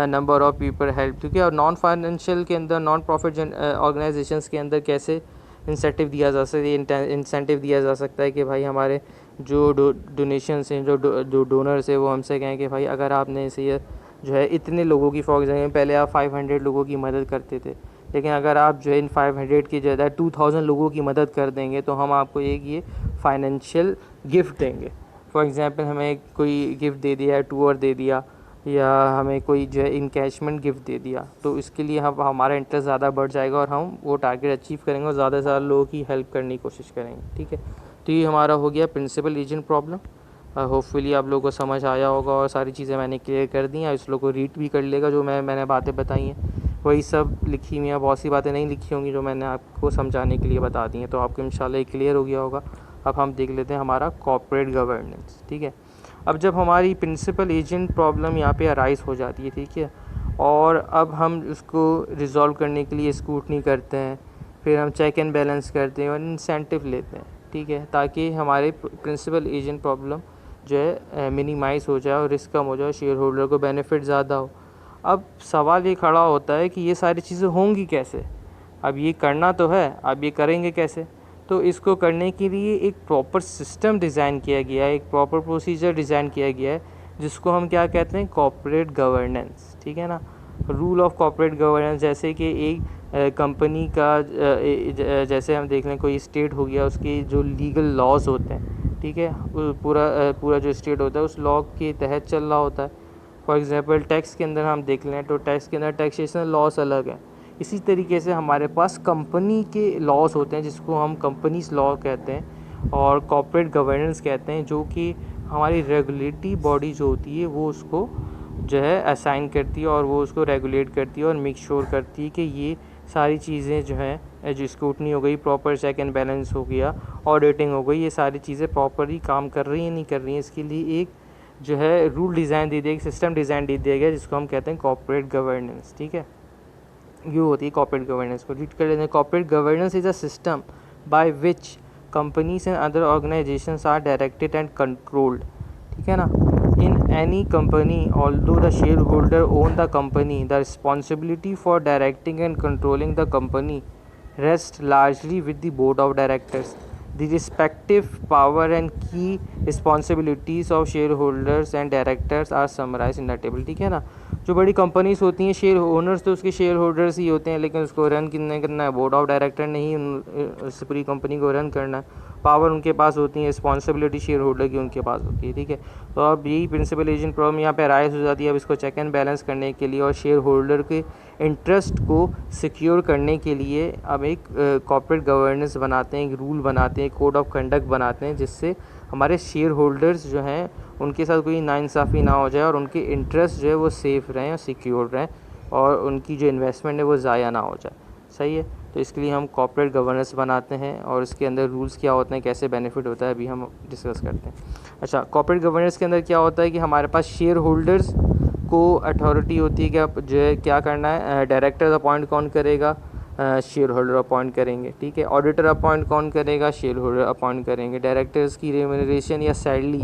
number of people help, ठीक है। और नॉन फाइनेंशियल के अंदर नॉन प्रॉफिट ऑर्गेनाइजेशंस के अंदर कैसे इंसेंटिव दिया जा सकता है, इंसेंटिव दिया जा सकता है कि भाई हमारे जो डोनेशंस हैं, जो डोनर्स है, वो हमसे कहें कि भाई अगर आपने इसे जो है इतने लोगों की, फॉर एग्जाम्पल पहले आप 500 लोगों की मदद करते थे, लेकिन अगर आप जो है इन 500 की जगह 2000 लोगों की मदद कर देंगे तो हम आपको एक ये फाइनेंशियल गिफ्ट देंगे। फॉर एग्ज़ाम्पल हमें कोई गिफ्ट दे दिया, टूर दे दिया, या हमें कोई जो है इनकैशमेंट गिफ्ट दे दिया, तो इसके लिए हम हमारा इंटरेस्ट ज़्यादा बढ़ जाएगा और हम वो टारगेट अचीव करेंगे और ज़्यादा से ज़्यादा लोगों की हेल्प करने की कोशिश करेंगे, ठीक है। तो ये हमारा हो गया प्रिंसिपल एजेंट प्रॉब्लम। होपफुली आप लोगों को समझ आया होगा और सारी चीज़ें मैंने क्लियर कर दी हैं। इस लोग को रीड भी कर लेगा, जो मैंने बातें बताई हैं वही सब लिखी हुई हैं, बहुत सी बातें नहीं लिखी होंगी जो मैंने आपको समझाने के लिए बता दी हैं, तो आपको इंशाल्लाह क्लियर हो गया होगा। अब हम देख लेते हैं हमारा कॉर्पोरेट गवर्नेंस, ठीक है। अब जब हमारी प्रिंसिपल एजेंट प्रॉब्लम यहाँ पे अराइज हो जाती है, ठीक है, और अब हम उसको रिज़ॉल्व करने के लिए स्क्रूटनी करते हैं, फिर हम चेक एंड बैलेंस करते हैं और इंसेंटिव लेते हैं, ठीक है, ताकि हमारे प्रिंसिपल एजेंट प्रॉब्लम जो है मिनिमाइज़ हो जाए और रिस्क कम हो जाए, शेयर होल्डर को बेनिफिट ज़्यादा हो। अब सवाल ये खड़ा होता है कि ये सारी चीज़ें होंगी कैसे। अब ये करना तो है, अब ये करेंगे कैसे। तो इसको करने के लिए एक प्रॉपर सिस्टम डिज़ाइन किया गया है, एक प्रॉपर प्रोसीजर डिज़ाइन किया गया है, जिसको हम क्या कहते हैं, कॉर्पोरेट गवर्नेंस, ठीक है ना। रूल ऑफ कॉर्पोरेट गवर्नेंस, जैसे कि एक कंपनी का जैसे हम देख लें कोई स्टेट हो गया, उसके जो लीगल लॉज होते हैं, ठीक है, पूरा जो स्टेट होता है उस लॉ के तहत चल रहा होता है। फॉर एग्ज़ाम्पल टैक्स के अंदर हम देख लें तो टैक्स के अंदर टैक्सेशन लॉस अलग है। इसी तरीके से हमारे पास कंपनी के लॉस होते हैं, जिसको हम कंपनीज लॉ कहते हैं और कॉर्पोरेट गवर्नेंस कहते हैं, जो कि हमारी रेगुलेटरी बॉडी जो होती है वो उसको जो है असाइन करती है और वो उसको रेगुलेट करती है और मेक श्योर करती है कि ये सारी चीज़ें जो हैं, जो स्क्रूटनी हो गई, प्रॉपर चेक एंड बैलेंस हो गया, ऑडिटिंग हो गई, ये सारी चीज़ें प्रॉपरली काम कर रही हैं नहीं कर रही हैं, इसके लिए एक जो है रूल डिज़ाइन दे दिया, एक सिस्टम डिज़ाइन दे दिया गया, जिसको हम कहते हैं कॉर्पोरेट गवर्नेंस, ठीक है। ये होती है कॉर्पोरेट गवर्नेंस। को रीड कर लेते हैं। Corporate governance is a system by which companies and other organisations are directed and controlled, ठीक है ना। In any company although the shareholder own the company, the responsibility for directing and controlling the company rest largely with the board of directors. The respective power and key responsibilities of shareholders and directors are summarized in the table, ठीक है ना। जो बड़ी companies होती हैं, share owners तो उसके share holders ही होते हैं, लेकिन उसको रन कितने करना है, बोर्ड ऑफ डायरेक्टर ने ही उस पूरी कंपनी को रन करना है। पावर उनके पास होती है, रिस्पॉन्सिबिलिटी शेयर होल्डर की उनके पास होती है, ठीक है। तो अब यही प्रिंसिपल एजेंट प्रॉब्लम यहाँ पे राइज हो जाती है। अब इसको चेक एंड बैलेंस करने के लिए और शेयर होल्डर के इंटरेस्ट को सिक्योर करने के लिए अब एक कॉर्पोरेट गवर्नेंस बनाते हैं, एक रूल बनाते हैं, कोड ऑफ कंडक्ट बनाते हैं, जिससे हमारे शेयर होल्डर्स जो हैं उनके साथ कोई नाइंसाफ़ी ना हो जाए और उनके इंटरेस्ट जो है वो सेफ़ रहें और सिक्योर रहें और उनकी जो इन्वेस्टमेंट है वो ज़ाया ना हो जाए। सही है। तो इसके लिए हम कॉर्पोरेट गवर्नेंस बनाते हैं और इसके अंदर रूल्स क्या होते हैं, कैसे बेनिफिट होता है, अभी हम डिस्कस करते हैं। अच्छा, कॉर्पोरेट गवर्नेंस के अंदर क्या होता है कि हमारे पास शेयर होल्डर्स को अथॉरिटी होती है कि आप जो है क्या करना है, डायरेक्टर अपॉइंट कौन करेगा, शेयर होल्डर अपॉइंट करेंगे, ठीक है। ऑडिटर अपॉइंट कौन करेगा, शेयर होल्डर अपॉइंट करेंगे। डायरेक्टर्स की रेम्यूनरेशन या सैलरी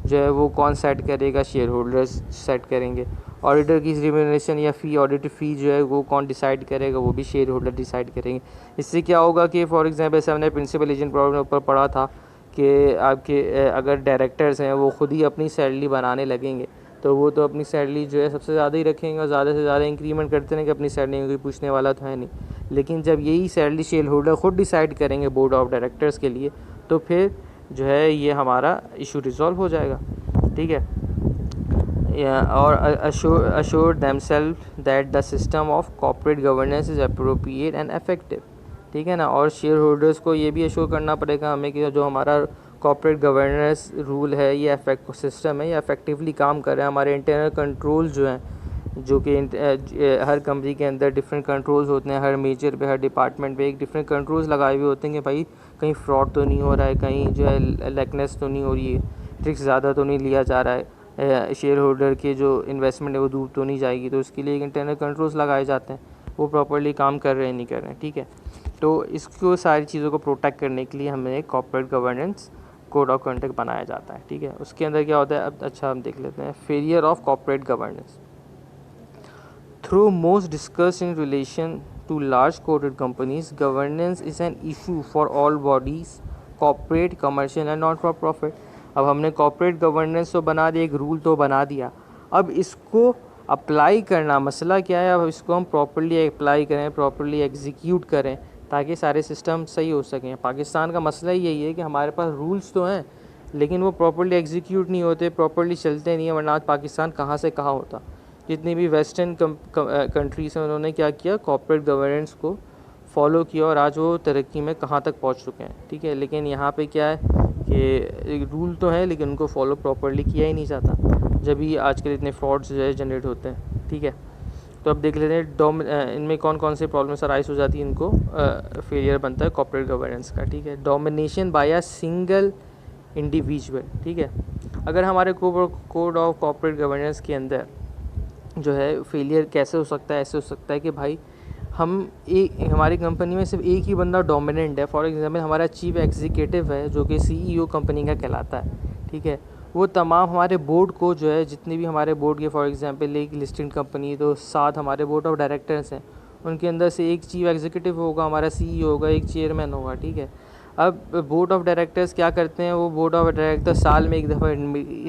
जो है वो कौन सेट करेगा, शेयर होल्डर्स सेट करेंगे। ऑडिटर की रेम्यूनरेशन या फ़ी, ऑडिट फ़ी जो है वो कौन डिसाइड करेगा, वो भी शेयर होल्डर डिसाइड करेंगे। इससे क्या होगा कि फॉर एग्जांपल जैसे हमने प्रिंसिपल एजेंट प्रॉब्लम ऊपर पढ़ा था कि आपके अगर डायरेक्टर्स हैं वो खुद ही अपनी सैलरी बनाने लगेंगे तो वो तो अपनी सैलरी जो है सबसे ज़्यादा ही रखेंगे और ज़्यादा से ज़्यादा इंक्रीमेंट करते रहेंगे अपनी सैलरी में, कोई पूछने वाला तो है नहीं। लेकिन जब यही सैलरी शेयर होल्डर खुद डिसाइड करेंगे बोर्ड ऑफ डायरेक्टर्स के लिए, तो फिर जो है ये हमारा इशू रिज़ॉल्व हो जाएगा, ठीक है। और assure themselves that the system of corporate governance is appropriate and effective, ठीक है ना। और शेयर होल्डर्स को ये भी अश्योर करना पड़ेगा हमें कि जो हमारा कॉर्पोरेट गवर्नेंस रूल है, ये सिस्टम है, ये इफेक्टिवली काम कर रहा है। हमारे इंटरनल कंट्रोल जो हैं, जो कि हर कंपनी के अंदर डिफरेंट कंट्रोल्स होते हैं, हर मेजर पे, हर डिपार्टमेंट पे एक डिफरेंट कंट्रोल्स लगाए हुए होते हैं कि भाई कहीं फ्रॉड तो नहीं हो रहा है, कहीं जो है लैकनेस तो नहीं हो रही है, रिस्क ज़्यादा तो नहीं लिया जा रहा है, शेयर होल्डर के जो इन्वेस्टमेंट है वो डूब तो नहीं जाएगी। तो उसके लिए एक इंटरनल कंट्रोल्स लगाए जाते हैं, वो प्रॉपर्ली काम कर रहे हैं नहीं कर रहे हैं, ठीक है। तो इसको सारी चीज़ों को प्रोटेक्ट करने के लिए हमें एक corporate governance code of conduct बनाया जाता है, ठीक है। उसके अंदर क्या होता है, अब अच्छा हम देख लेते हैं। Failure of corporate governance through most discuss in relation to large quoted companies, governance is an issue for all bodies, corporate, commercial and not for profit. अब हमने कॉर्पोरेट गवर्नेंस तो बना दिया, एक रूल तो बना दिया, अब इसको अप्लाई करना मसला क्या है। अब इसको हम प्रॉपर्ली अप्लाई करें, प्रॉपर्ली एग्जीक्यूट करें, ताकि सारे सिस्टम सही हो सकें। पाकिस्तान का मसला यही है कि हमारे पास रूल्स तो हैं, लेकिन वो प्रॉपर्ली एग्जीक्यूट नहीं होते, प्रॉपर्ली चलते नहीं है, वरना आज पाकिस्तान कहाँ से कहाँ होता। जितनी भी वेस्टर्न कंट्रीज़ हैं, उन्होंने क्या किया, कॉर्पोरेट गवर्नेंस को फॉलो किया और आज वो तरक्की में कहाँ तक पहुँच चुके हैं, ठीक है। लेकिन यहाँ पे क्या है कि रूल तो है, लेकिन उनको फॉलो प्रॉपर्ली किया ही नहीं जाता, जब भी आजकल इतने फ्रॉड्स जो है जनरेट होते हैं, ठीक है। तो अब देख लेते हैं इनमें कौन कौन से प्रॉब्लम्स अराइज हो जाती है, इनको फेलियर बनता है कॉर्पोरेट गवर्नेंस का, ठीक है। Domination by a single individual, ठीक है। अगर हमारे कोड ऑफ कॉर्पोरेट गवर्नेंस के अंदर जो है फेलियर कैसे हो सकता है, ऐसे हो सकता है कि भाई हमारी कंपनी में सिर्फ एक ही बंदा डोमिनेंट है। फॉर एग्जांपल हमारा चीफ एग्जीक्यूटिव है, जो कि सीईओ कंपनी का कहलाता है, ठीक है। वो तमाम हमारे बोर्ड को जो है, जितने भी हमारे बोर्ड के, फॉर एग्जांपल एक लिस्टेड कंपनी, तो 7 हमारे बोर्ड ऑफ डायरेक्टर्स हैं, उनके अंदर से एक चीफ एग्जीक्यूटिव होगा, हमारा सीईओ होगा, एक चेयरमैन होगा, ठीक है। अब बोर्ड ऑफ डायरेक्टर्स क्या करते हैं, वो बोर्ड ऑफ डायरेक्टर साल में एक दफ़ा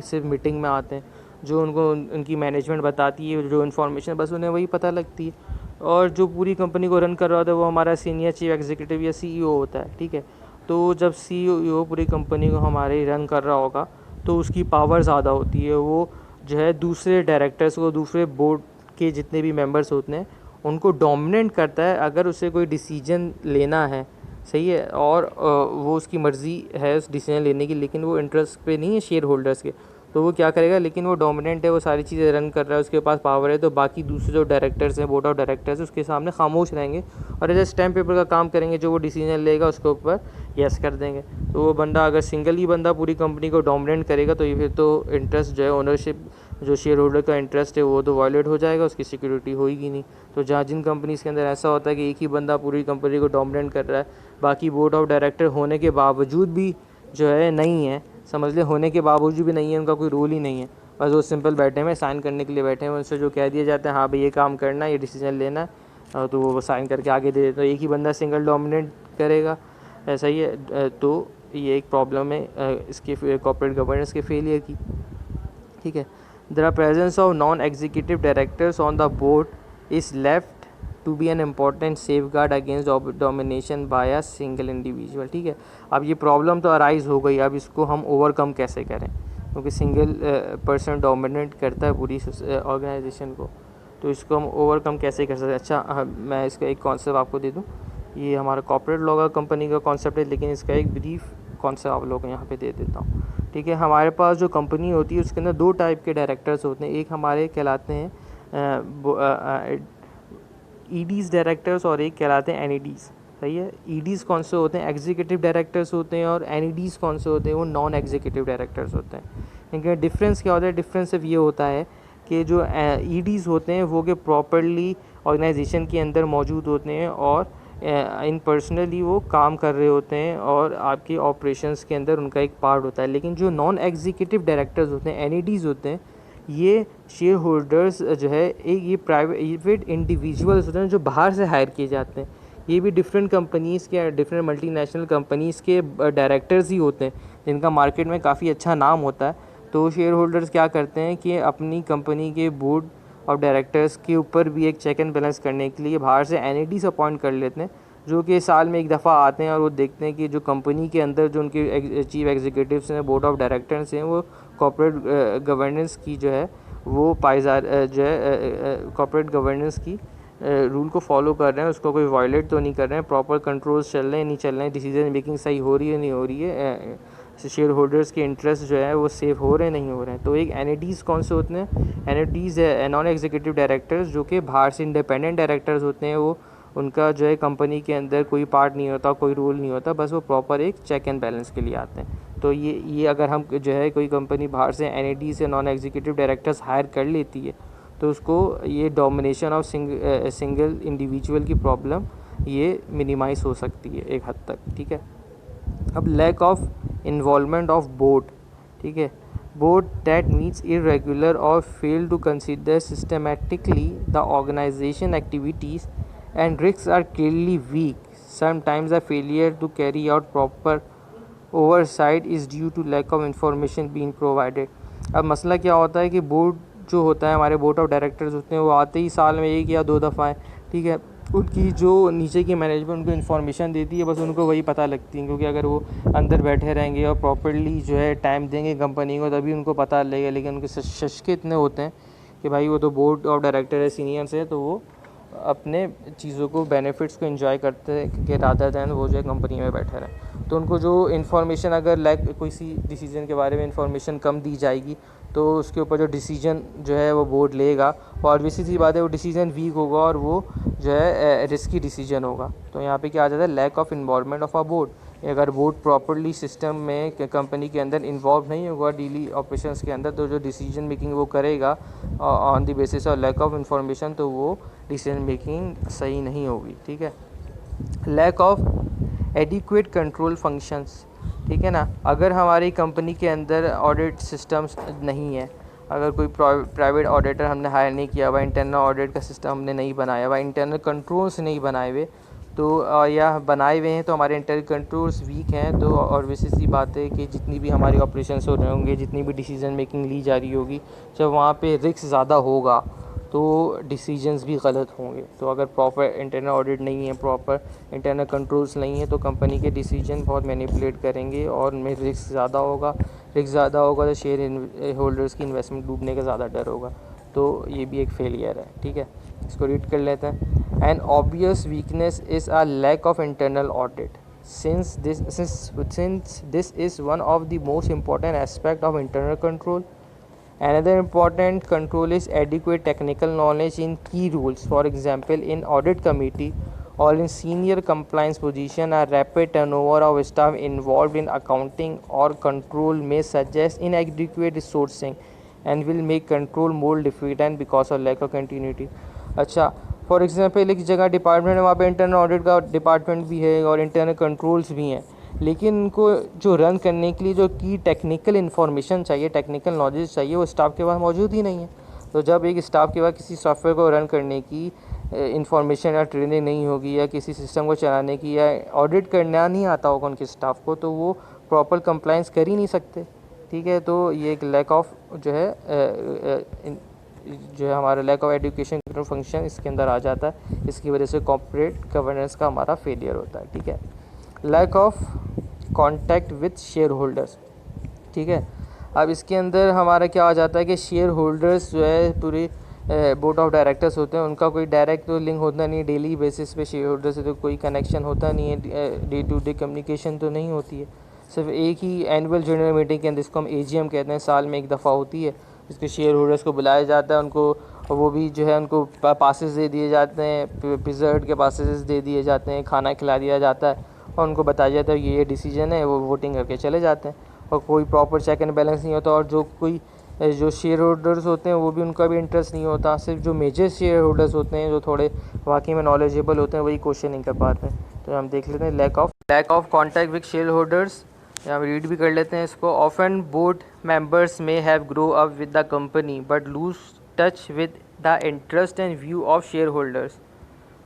सिर्फ मीटिंग में आते हैं, जो उनको उनकी मैनेजमेंट बताती है, जो इन्फॉर्मेशन बस उन्हें वही पता लगती है, और जो पूरी कंपनी को रन कर रहा होता है वो हमारा सीनियर चीफ एग्जीक्यूटिव या सीईओ होता है, ठीक है। तो जब सीईओ पूरी कंपनी को हमारे रन कर रहा होगा, तो उसकी पावर ज़्यादा होती है, वो जो है दूसरे डायरेक्टर्स को, दूसरे बोर्ड के जितने भी मेंबर्स होते हैं, उनको डोमिनेट करता है। अगर उसे कोई डिसीजन लेना है, सही है, और वो उसकी मर्ज़ी है उस डिसीजन लेने की, लेकिन वो इंटरेस्ट पे नहीं है शेयर होल्डर्स के, तो वो क्या करेगा, लेकिन वो डोमिनेंट है, वो सारी चीज़ें रन कर रहा है, उसके पास पावर है, तो बाकी दूसरे जो डायरेक्टर्स हैं, बोर्ड ऑफ डायरेक्टर्स, उसके सामने खामोश रहेंगे और एज स्टैम्प पेपर का काम करेंगे, जो वो डिसीजन लेगा उसके ऊपर यस कर देंगे। तो वो बंदा, अगर सिंगल ही बंदा पूरी कंपनी को डोमिनेट करेगा, तो ये फिर तो इंटरेस्ट जो है, ओनरशिप जो शेयर होल्डर का इंटरेस्ट है, वो तो वायलेट हो जाएगा, उसकी सिक्योरिटी होगी नहीं। तो जहाँ जिन कंपनीज़ के अंदर ऐसा होता है कि एक ही बंदा पूरी कंपनी को डोमिनेट कर रहा है, बाकी बोर्ड ऑफ डायरेक्टर होने के बावजूद भी जो है नहीं है, समझ ले, होने के बावजूद भी नहीं है, उनका कोई रोल ही नहीं है, बस वो सिंपल बैठे हैं, साइन करने के लिए बैठे हैं, उनसे जो कह दिया जाता है, हाँ भाई ये काम करना है, ये डिसीजन लेना है, तो वो साइन करके आगे दे देते। तो एक ही बंदा सिंगल डोमिनेट करेगा, ऐसा ही है। तो ये एक प्रॉब्लम है इसके कॉर्पोरेट गवर्नेंस के फेलियर की, ठीक है। There are presence of non executive directors on the board is left to be an important safeguard against domination by a single individual, ठीक है। अब ये प्रॉब्लम तो अराइज हो गई, अब इसको हम ओवरकम कैसे करें, क्योंकि सिंगल पर्सन डोमिनेट करता है पूरी ऑर्गेनाइजेशन को, तो इसको हम ओवरकम कैसे कर सकते हैं। अच्छा, मैं इसका एक कॉन्सेप्ट आपको दे दूँ, ये हमारा कॉर्पोरेट लॉ का कंपनी का कॉन्सेप्ट है, लेकिन इसका एक ब्रीफ कॉन्सेप्ट आप लोगों को यहाँ पे दे देता हूँ, ठीक है। हमारे पास जो कंपनी होती है उसके अंदर 2 टाइप के डायरेक्टर्स होते हैं, एक हमारे कहलाते हैं ईडीज़ डायरेक्टर्स और एक कहलाते हैं एनईडीज़, सही है। ईडीज़ कौन से होते हैं, एग्जीक्यूटिव डायरेक्टर्स होते हैं, और एनईडीज़ कौन से होते हैं, वो नॉन एग्जीक्यूटिव डायरेक्टर्स होते हैं। इनका डिफरेंस क्या होता है, डिफरेंस सिर्फ ये होता है कि जो ईडीज़ होते हैं वो कि प्रॉपर्ली ऑर्गेनाइजेशन के अंदर मौजूद होते हैं और इन पर्सनली वो काम कर रहे होते हैं और आपके ऑपरेशंस के अंदर उनका एक पार्ट होता है। लेकिन जो नॉन एग्जीक्यूटिव डायरेक्टर्स होते हैं, एनईडीज़ होते हैं, ये शेयर होल्डर्स जो है एक ये प्राइवेट इंडिविजुअल्स होते हैं जो बाहर से हायर किए जाते हैं। ये भी डिफरेंट कंपनीज़ के, डिफरेंट मल्टीनेशनल कंपनीज़ के डायरेक्टर्स ही होते हैं, जिनका मार्केट में काफ़ी अच्छा नाम होता है। तो शेयर होल्डर्स क्या करते हैं कि अपनी कंपनी के बोर्ड ऑफ डायरेक्टर्स के ऊपर भी एक चेक एंड बैलेंस करने के लिए बाहर से एनईडीज़ अपॉइंट कर लेते हैं, जो कि साल में एक दफ़ा आते हैं और वो देखते हैं कि जो कंपनी के अंदर जो उनके चीफ एग्जीक्यूटिव्स हैं, बोर्ड ऑफ डायरेक्टर्स हैं, वो कॉर्पोरेट गवर्नेंस की जो है वो पाइजार जो है कॉर्पोरेट गवर्नेंस की रूल को फॉलो कर रहे हैं, उसको कोई वायलेट तो नहीं कर रहे हैं, प्रॉपर कंट्रोल्स चल रहे हैं नहीं चल रहे हैं, डिसीजन मेकिंग सही हो रही है नहीं हो रही है, शेयर होल्डर्स के इंटरेस्ट जो है वो सेव हो रहे हैं नहीं हो रहे हैं। तो एक एनएडीज़ कौन से होते हैं? एनएडीज़ है नॉन एग्जीक्यूटिव डायरेक्टर्स, जो कि बाहर से इंडिपेंडेंट डायरेक्टर्स होते हैं। वो उनका जो है कंपनी के अंदर कोई पार्ट नहीं होता, कोई रूल नहीं होता, बस वो प्रॉपर एक चेक एंड बैलेंस के लिए आते हैं। तो ये अगर हम जो है कोई कंपनी बाहर से एनएडी से नॉन एग्जीक्यूटिव डायरेक्टर्स हायर कर लेती है तो उसको ये डोमिनेशन ऑफ सिंगल इंडिविजुअल की प्रॉब्लम ये मिनिमाइज़ हो सकती है एक हद तक, ठीक है। अब lack of involvement of board, ठीक है, बोर्ड दैट मीट्स इरेगुलर और fail to consider systematically the organisation activities and risks are clearly weak. Sometimes the failure to carry out proper oversight is due to lack of information being provided. अब मसला क्या होता है कि board जो होता है, हमारे बोर्ड ऑफ डायरेक्टर्स होते हैं, वो आते ही साल में 1 या 2 दफ़ा है, ठीक है, उनकी जो नीचे की मैनेजमेंट उनको इन्फॉर्मेशन देती है, बस उनको वही पता लगती है, क्योंकि अगर वो अंदर बैठे रहेंगे और प्रॉपरली जो है टाइम देंगे कंपनी को तभी उनको पता लगेगा। लेकिन उनके शशके इतने होते हैं कि भाई वो तो बोर्ड ऑफ डायरेक्टर है, सीनियर्स है, तो वो अपने चीज़ों को बेनिफिट्स को एंजॉय करते के रादर दैन वो जो है कंपनी में बैठे रहें। तो उनको जो इन्फॉर्मेशन अगर लाइक कोई सी डिसीजन के बारे में इन्फॉर्मेशन कम दी जाएगी तो उसके ऊपर जो डिसीजन जो है वो बोर्ड लेगा, और वैसी सी बात है वो डिसीजन वीक होगा और वो जो है रिस्की डिसीजन होगा। तो यहाँ पे क्या आ जाता है? Lack of involvement of a board. अगर बोर्ड प्रॉपरली सिस्टम में कंपनी के अंदर इन्वॉल्व नहीं होगा डेली ऑपरेशंस के अंदर, तो जो डिसीजन मेकिंग वो करेगा on the basis of lack of information, तो वो डिसीजन मेकिंग सही नहीं होगी, ठीक है। Lack of adequate control functions, ठीक है ना। अगर हमारी कंपनी के अंदर ऑडिट सिस्टम्स नहीं है, अगर कोई प्राइवेट ऑडिटर हमने हायर नहीं किया हुआ, इंटरनल ऑडिट का सिस्टम हमने नहीं बनाया हुआ, इंटरनल कंट्रोल्स नहीं बनाए हुए, तो या बनाए हुए हैं तो हमारे इंटरनल कंट्रोल्स वीक हैं, तो और वैसी सी बात है कि जितनी भी हमारी ऑपरेशंस हो रहे होंगे, जितनी भी डिसीजन मेकिंग ली जा रही होगी, जब वहाँ पे रिस्क ज़्यादा होगा तो डिसीजंस भी गलत होंगे। तो अगर प्रॉपर इंटरनल ऑडिट नहीं है, प्रॉपर इंटरनल कंट्रोल्स नहीं है, तो कंपनी के डिसीजन बहुत मैनिपुलेट करेंगे और उनमें रिस्क ज़्यादा होगा। रिस्क ज़्यादा होगा तो शेयर होल्डर्स की इन्वेस्टमेंट डूबने का ज़्यादा डर होगा। तो ये भी एक फेलियर है, ठीक है। इसको रीड कर लेते हैं। An obvious weakness is a lack of internal audit since this is one of the most important aspect of internal control. Another important control is adequate technical knowledge in key rules. For example, in audit committee or in senior compliance position, a rapid turnover of staff involved in accounting or control may suggest inadequate resourcing and will make control more difficult because of lack of continuity. अच्छा, for example एक जगह department है, वहाँ पे internal audit का department भी है और इंटरनल कंट्रोल्स भी हैं, लेकिन उनको जो रन करने के लिए जो की टेक्निकल इन्फॉर्मेशन चाहिए, टेक्निकल नॉलेज चाहिए, वो स्टाफ के पास मौजूद ही नहीं है। तो जब एक स्टाफ के पास किसी सॉफ्टवेयर को रन करने की इन्फॉर्मेशन या ट्रेनिंग नहीं होगी, या किसी सिस्टम को चलाने की या ऑडिट करना नहीं आता होगा उनके स्टाफ को, तो वो प्रॉपर कंप्लाइंस कर ही नहीं सकते, ठीक है। तो ये एक लैक ऑफ जो है हमारा लैक ऑफ एजुकेशन फंक्शन इसके अंदर आ जाता है। इसकी वजह से कॉर्पोरेट गवर्नेंस का हमारा फेलियर होता है, ठीक है। Lack of contact with shareholders, ठीक है। अब इसके अंदर हमारा क्या आ जाता है कि शेयर होल्डर्स जो है पूरे बोर्ड ऑफ डायरेक्टर्स होते हैं, उनका कोई डायरेक्ट तो लिंक होता नहीं है, डेली बेसिस पे शेयर होल्डर से तो कोई कनेक्शन होता नहीं है, डे टू डे कम्युनिकेशन तो नहीं होती है। सिर्फ एक ही एनुअल जनरल मीटिंग के अंदर, जिसको हम AGM कहते हैं, साल में एक दफ़ा होती है, जिसके शेयर होल्डर्स को बुलाया जाता है, उनको वो भी जो है उनको पासेस दे दिए जाते हैं, पिज़्ज़ा के पासेस दे दिए जाते हैं, खाना खिला दिया जाता है और उनको बताया जाता है ये डिसीजन है, वो वोटिंग करके चले जाते हैं और कोई प्रॉपर चेक एंड बैलेंस नहीं होता। और जो शेयर होल्डर्स होते हैं वो भी, उनका भी इंटरेस्ट नहीं होता, सिर्फ जो मेजर शेयर होल्डर्स होते हैं जो थोड़े वाकई में नॉलेजेबल होते हैं वही क्वेश्चन नहीं कर पाते हैं। तो हम देख लेते हैं lack of contact with shareholders, या हम रीड भी कर लेते हैं इसको। Often board members may have grow up with the company but lose touch with the interest and view of shareholders.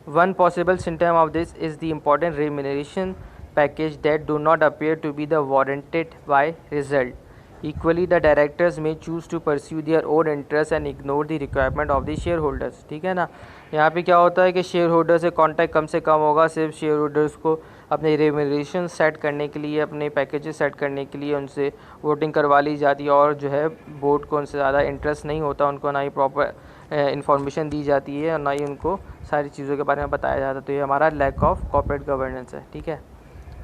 One possible symptom of this is the important remuneration package that do not appear to be the warranted by result. Equally, the directors may choose to pursue their own interests and ignore the requirement of the shareholders. ठीक है ना। यहाँ पे क्या होता है कि share holder से कांटेक्ट कम से कम होगा, सिर्फ शेयर होल्डर्स को अपने रेम्यूनरेशन सेट करने के लिए, अपने पैकेजेस सेट करने के लिए उनसे वोटिंग करवा ली जाती है, और जो है बोर्ड को उनसे ज़्यादा इंटरेस्ट नहीं होता, उनको ना ही प्रॉपर इंफॉर्मेशन दी जाती है और ना ही उनको सारी चीज़ों के बारे में बताया जाता है। तो ये हमारा लैक ऑफ कॉर्पोरेट गवर्नेंस है, ठीक है।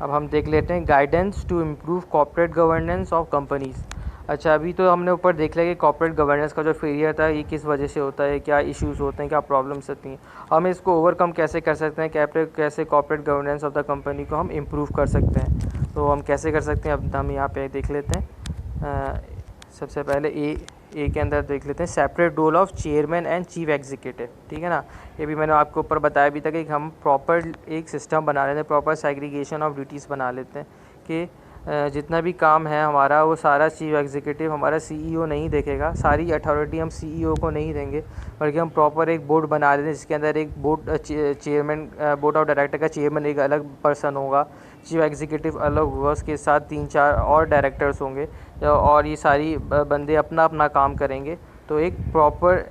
अब हम देख लेते हैं guidance to improve corporate governance of companies. अच्छा, अभी तो हमने ऊपर देख लिया कि कॉर्पोरेट गवर्नेंस का जो फेलियर था ये किस वजह से होता है, क्या इश्यूज़ होते हैं, क्या प्रॉब्लम्स होती हैं, हम इसको ओवरकम कैसे कर सकते हैं, कैसे corporate governance of the company को हम इम्प्रूव कर सकते हैं। तो हम कैसे कर सकते हैं, अब हम यहाँ पे देख लेते हैं। सबसे पहले ए के अंदर देख लेते हैं separate role of chairman and chief executive, ठीक है ना। ये भी मैंने आपको ऊपर बताया भी था कि हम प्रॉपर एक सिस्टम बना लेते हैं, प्रॉपर सेग्रीगेशन ऑफ ड्यूटीज़ बना लेते हैं कि जितना भी काम है हमारा वो सारा चीफ एग्जीक्यूटिव, हमारा सीईओ नहीं देखेगा, सारी अथॉरिटी हम सीईओ को नहीं देंगे, बल्कि हम प्रॉपर एक बोर्ड बना लेते हैं जिसके अंदर एक board chairman, board of director का चेयरमैन एक अलग पर्सन होगा, चीफ एग्जीक्यूटिव अलग होगा, उसके साथ 3-4 और डायरेक्टर्स होंगे, और ये सारी बंदे अपना अपना काम करेंगे। तो एक प्रॉपर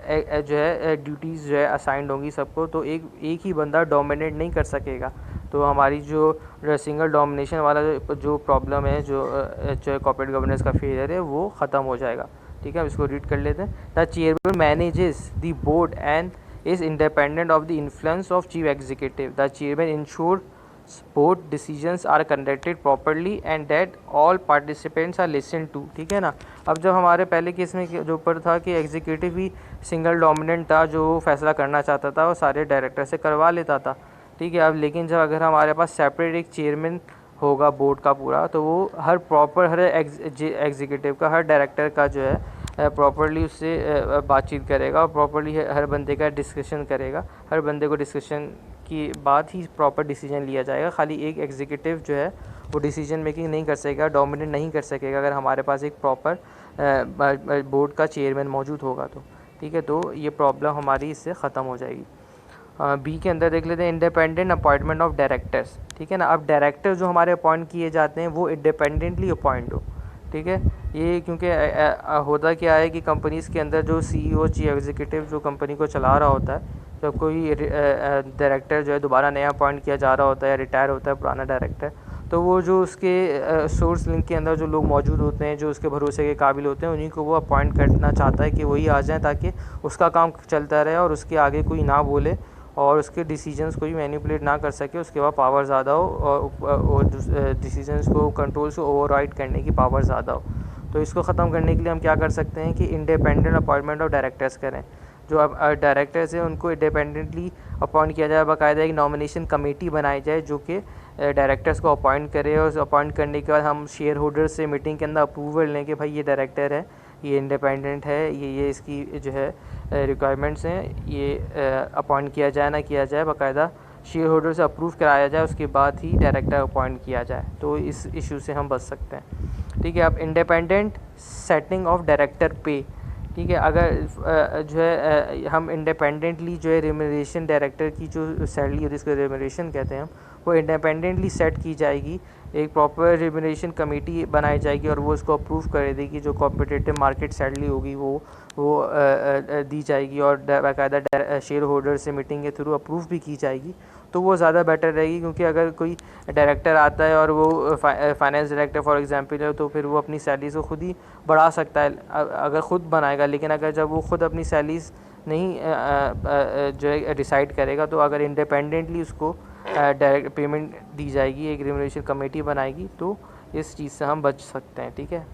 जो है ड्यूटीज़ जो है असाइंड होंगी सबको, तो एक ही बंदा डोमिनेट नहीं कर सकेगा। तो हमारी जो सिंगल डोमिनेशन वाला जो प्रॉब्लम है, जो कॉर्पोरेट गवर्नेंस का फेलियर है, वो ख़त्म हो जाएगा, ठीक है। हम इसको रीड कर लेते हैं। The chairman manages the board and is independent of the influence of chief executive. The chairman ensure board decisions are conducted properly and that all participants are listen to, ठीक है ना। अब जब हमारे पहले केस में जो ऊपर था कि एग्जीक्यूटिव ही सिंगल डोमिनेंट था, जो फैसला करना चाहता था वो सारे डायरेक्टर से करवा लेता था, ठीक है। अब लेकिन जब अगर हमारे पास सेपरेट एक चेयरमैन होगा बोर्ड का पूरा, तो वो हर प्रॉपर हर एग्जीक्यूटिव का, हर डायरेक्टर का जो है प्रॉपरली उससे बातचीत करेगा और प्रॉपरली हर बंदे का डिस्कशन करेगा, हर बंदे को डिस्कशन की बाद ही प्रॉपर डिसीजन लिया जाएगा। खाली एक एग्जीक्यूटिव जो है वो डिसीजन मेकिंग नहीं कर सकेगा, डोमिनेट नहीं कर सकेगा अगर हमारे पास एक प्रॉपर बोर्ड का चेयरमैन मौजूद होगा तो, ठीक है। तो ये प्रॉब्लम हमारी इससे ख़त्म हो जाएगी। बी के अंदर देख लेते हैं इंडिपेंडेंट अपॉइंटमेंट ऑफ डायरेक्टर्स, ठीक है ना। अब डायरेक्टर जो हमारे अपॉइंट किए जाते हैं वो इंडिपेंडेंटली अपॉइंट हो, ठीक है। ये क्योंकि होता क्या है कि कंपनीज़ के अंदर जो सीईओ चीफ एग्जीक्यूटिव जो कंपनी को चला रहा होता है, जब कोई डायरेक्टर जो है दोबारा नया अपॉइंट किया जा रहा होता है या रिटायर होता है पुराना डायरेक्टर, तो वो जो उसके सोर्स लिंक के अंदर जो लोग मौजूद होते हैं, जो उसके भरोसे के काबिल होते हैं, उन्हीं को वो अपॉइंट करना चाहता है कि वही आ जाएँ ताकि उसका काम चलता रहे और उसके आगे कोई ना बोले और उसके डिसीजंस को भी मैनिपुलेट ना कर सके, उसके बाद पावर ज़्यादा हो और डिसीजंस को कंट्रोल से ओवरराइड करने की पावर ज़्यादा हो। तो इसको ख़त्म करने के लिए हम क्या कर सकते हैं कि इंडिपेंडेंट अपॉइंटमेंट ऑफ डायरेक्टर्स करें। जो अब डायरेक्टर्स हैं उनको इंडिपेंडेंटली अपॉइंट किया जाए, बाकायदा एक नॉमिनेशन कमेटी बनाई जाए जो कि डायरेक्टर्स को अपॉइंट करे, और अपॉइंट करने के बाद हम शेयर होल्डर्स से मीटिंग के अंदर अप्रूवल लें कि भाई ये डायरेक्टर है, ये इंडिपेंडेंट है, ये इसकी जो है रिक्वायरमेंट्स हैं, ये अपॉइंट किया जाए ना किया जाए, बाकायदा शेयर होल्डर से अप्रूव कराया जाए, उसके बाद ही डायरेक्टर अपॉइंट किया जाए। तो इस इशू से हम बच सकते हैं, ठीक है। अब इंडिपेंडेंट सेटिंग ऑफ डायरेक्टर पे, ठीक है। अगर जो है हम इंडिपेंडेंटली जो है रेम्यूनरेशन डायरेक्टर की जो सैलरी होती है, इसको रेम्यूनरेशन कहते हैं हम, वो इंडिपेंडेंटली सेट की जाएगी, एक प्रॉपर रेम्यूनरेशन कमेटी बनाई जाएगी और वो उसको अप्रूव कर देगी, जो कॉम्पिटिटिव मार्केट सैलरी होगी वो दी जाएगी और बाकायदा शेयर होल्डर से मीटिंग के थ्रू अप्रूव भी की जाएगी। तो वो ज़्यादा बेटर रहेगी, क्योंकि अगर कोई डायरेक्टर आता है और वो फाइनेंस डायरेक्टर फॉर एग्जांपल है, तो फिर वो अपनी सैलरीज को खुद ही बढ़ा सकता है अगर ख़ुद बनाएगा, लेकिन अगर जब वो ख़ुद अपनी सैलरीज नहीं जो है डिसाइड करेगा, तो अगर इंडिपेंडेंटली उसको डायरेक्ट पेमेंट दी जाएगी, एक रेम्यूनरेशन कमेटी बनाएगी, तो इस चीज़ से हम बच सकते हैं, ठीक है।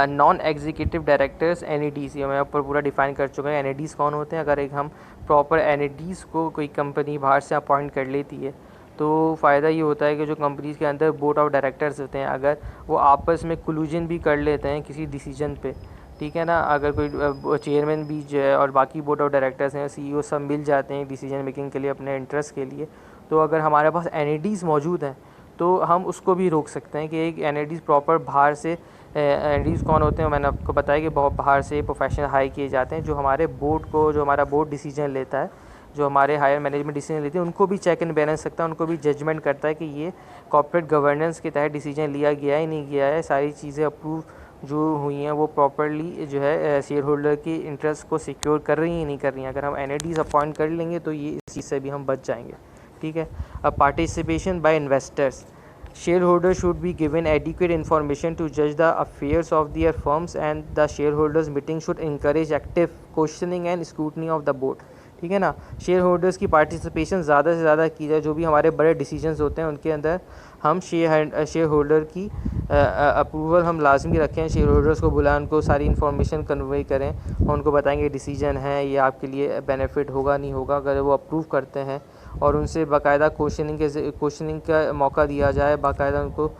नॉन एग्जीक्यूटिव डायरेक्टर्स NEDs, ये मैं ऊपर पूरा डिफाइन कर चुका है। NEDs कौन होते हैं? अगर एक हम प्रॉपर NEDs को कोई कंपनी बाहर से अपॉइंट कर लेती है, तो फ़ायदा ये होता है कि जो कंपनीज़ के अंदर बोर्ड ऑफ डायरेक्टर्स होते हैं, अगर वो आपस में कोलूजन भी कर लेते हैं किसी डिसीजन पे, ठीक है ना, अगर कोई चेयरमैन भी जो है और बाकी बोर्ड ऑफ डायरेक्टर्स हैं, CEO सब मिल जाते हैं डिसीजन मेकिंग के लिए अपने इंटरेस्ट के लिए, तो अगर हमारे पास NEDs मौजूद हैं तो हम उसको भी रोक सकते हैं कि एक NEDs प्रॉपर बाहर से, NEDs कौन होते हैं मैंने आपको बताया कि बहुत बाहर से प्रोफेशनल हाई किए जाते हैं, जो हमारे बोर्ड को, जो हमारा बोर्ड डिसीजन लेता है, जो हमारे हायर मैनेजमेंट डिसीजन लेती है, उनको भी चेक एंड बैलेंस सकता है, उनको भी जजमेंट करता है कि ये कॉर्पोरेट गवर्नेंस के तहत डिसीजन लिया गया है नहीं गया है, सारी चीज़ें अप्रूव जो हुई हैं वो प्रॉपरली जो है शेयर होल्डर की इंटरेस्ट को सिक्योर कर रही हैं नहीं कर रही हैं। अगर हम NADs अपॉइंट कर लेंगे तो ये इस चीज़ से भी हम बच जाएंगे, ठीक है। अब participation by investors, shareholders should be given adequate information to judge the affairs of their firms, and the shareholders meeting should encourage active questioning and scrutiny of the board, ठीक है ना। शेयर होल्डर्स की participation ज़्यादा से ज़्यादा की जाए, जो भी हमारे बड़े डिसीजंस होते हैं उनके अंदर हम शेयर होल्डर की अप्रूवल हम लाजमी रखें। शेयर होल्डर्स को बुलाएं, उनको सारी इन्फॉर्मेशन कन्वे करें और उनको बताएंगे डिसीजन है ये आपके लिए बेनिफिट होगा नहीं होगा। अगर वो अप्रूव करते हैं और उनसे बाकायदा क्वेश्चनिंग का मौका दिया जाए, बाकायदा उनको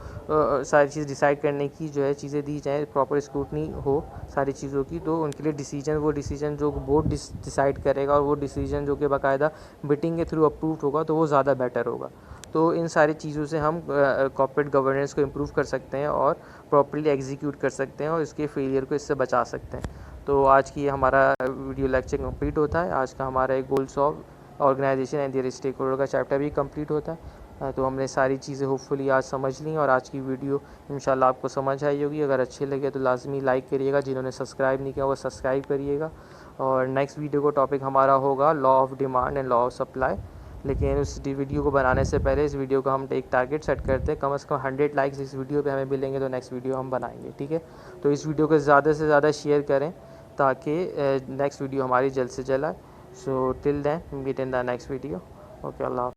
सारी चीज़ डिसाइड करने की जो है चीज़ें दी जाएँ, प्रॉपर स्क्रूटनी हो सारी चीज़ों की, तो उनके लिए वो डिसीजन जो बोर्ड डिसाइड करेगा और वो डिसीजन जो कि बाकायदा मीटिंग के थ्रू अप्रूव होगा तो वो ज़्यादा बेटर होगा। तो इन सारी चीज़ों से हम कॉर्पोरेट गवर्नेंस को इम्प्रूव कर सकते हैं और प्रॉपर्ली एग्जीक्यूट कर सकते हैं और इसके फेलियर को इससे बचा सकते हैं। तो आज की हमारा वीडियो लेक्चर कंप्लीट होता है। आज का हमारा एक goals of organisation and their stakeholder का चैप्टर भी कंप्लीट होता है। तो हमने सारी चीज़ें होपफुली आज समझ ली और आज की वीडियो इंशाल्लाह आपको समझ आई होगी। अगर अच्छे लगे तो लाजमी लाइक करिएगा, जिन्होंने सब्सक्राइब नहीं किया वो सब्सक्राइब करिएगा। और नेक्स्ट वीडियो का टॉपिक हमारा होगा law of demand and law of supply. लेकिन उस वीडियो को बनाने से पहले इस वीडियो का हम एक टारगेट सेट करते हैं, कम से कम 100 लाइक्स इस वीडियो पे हमें मिलेंगे तो नेक्स्ट वीडियो हम बनाएंगे, ठीक है। तो इस वीडियो को ज़्यादा से ज़्यादा शेयर करें ताकि नेक्स्ट वीडियो हमारी जल्द से जल्द आए। So till then meet in the next video. Okay, Allah.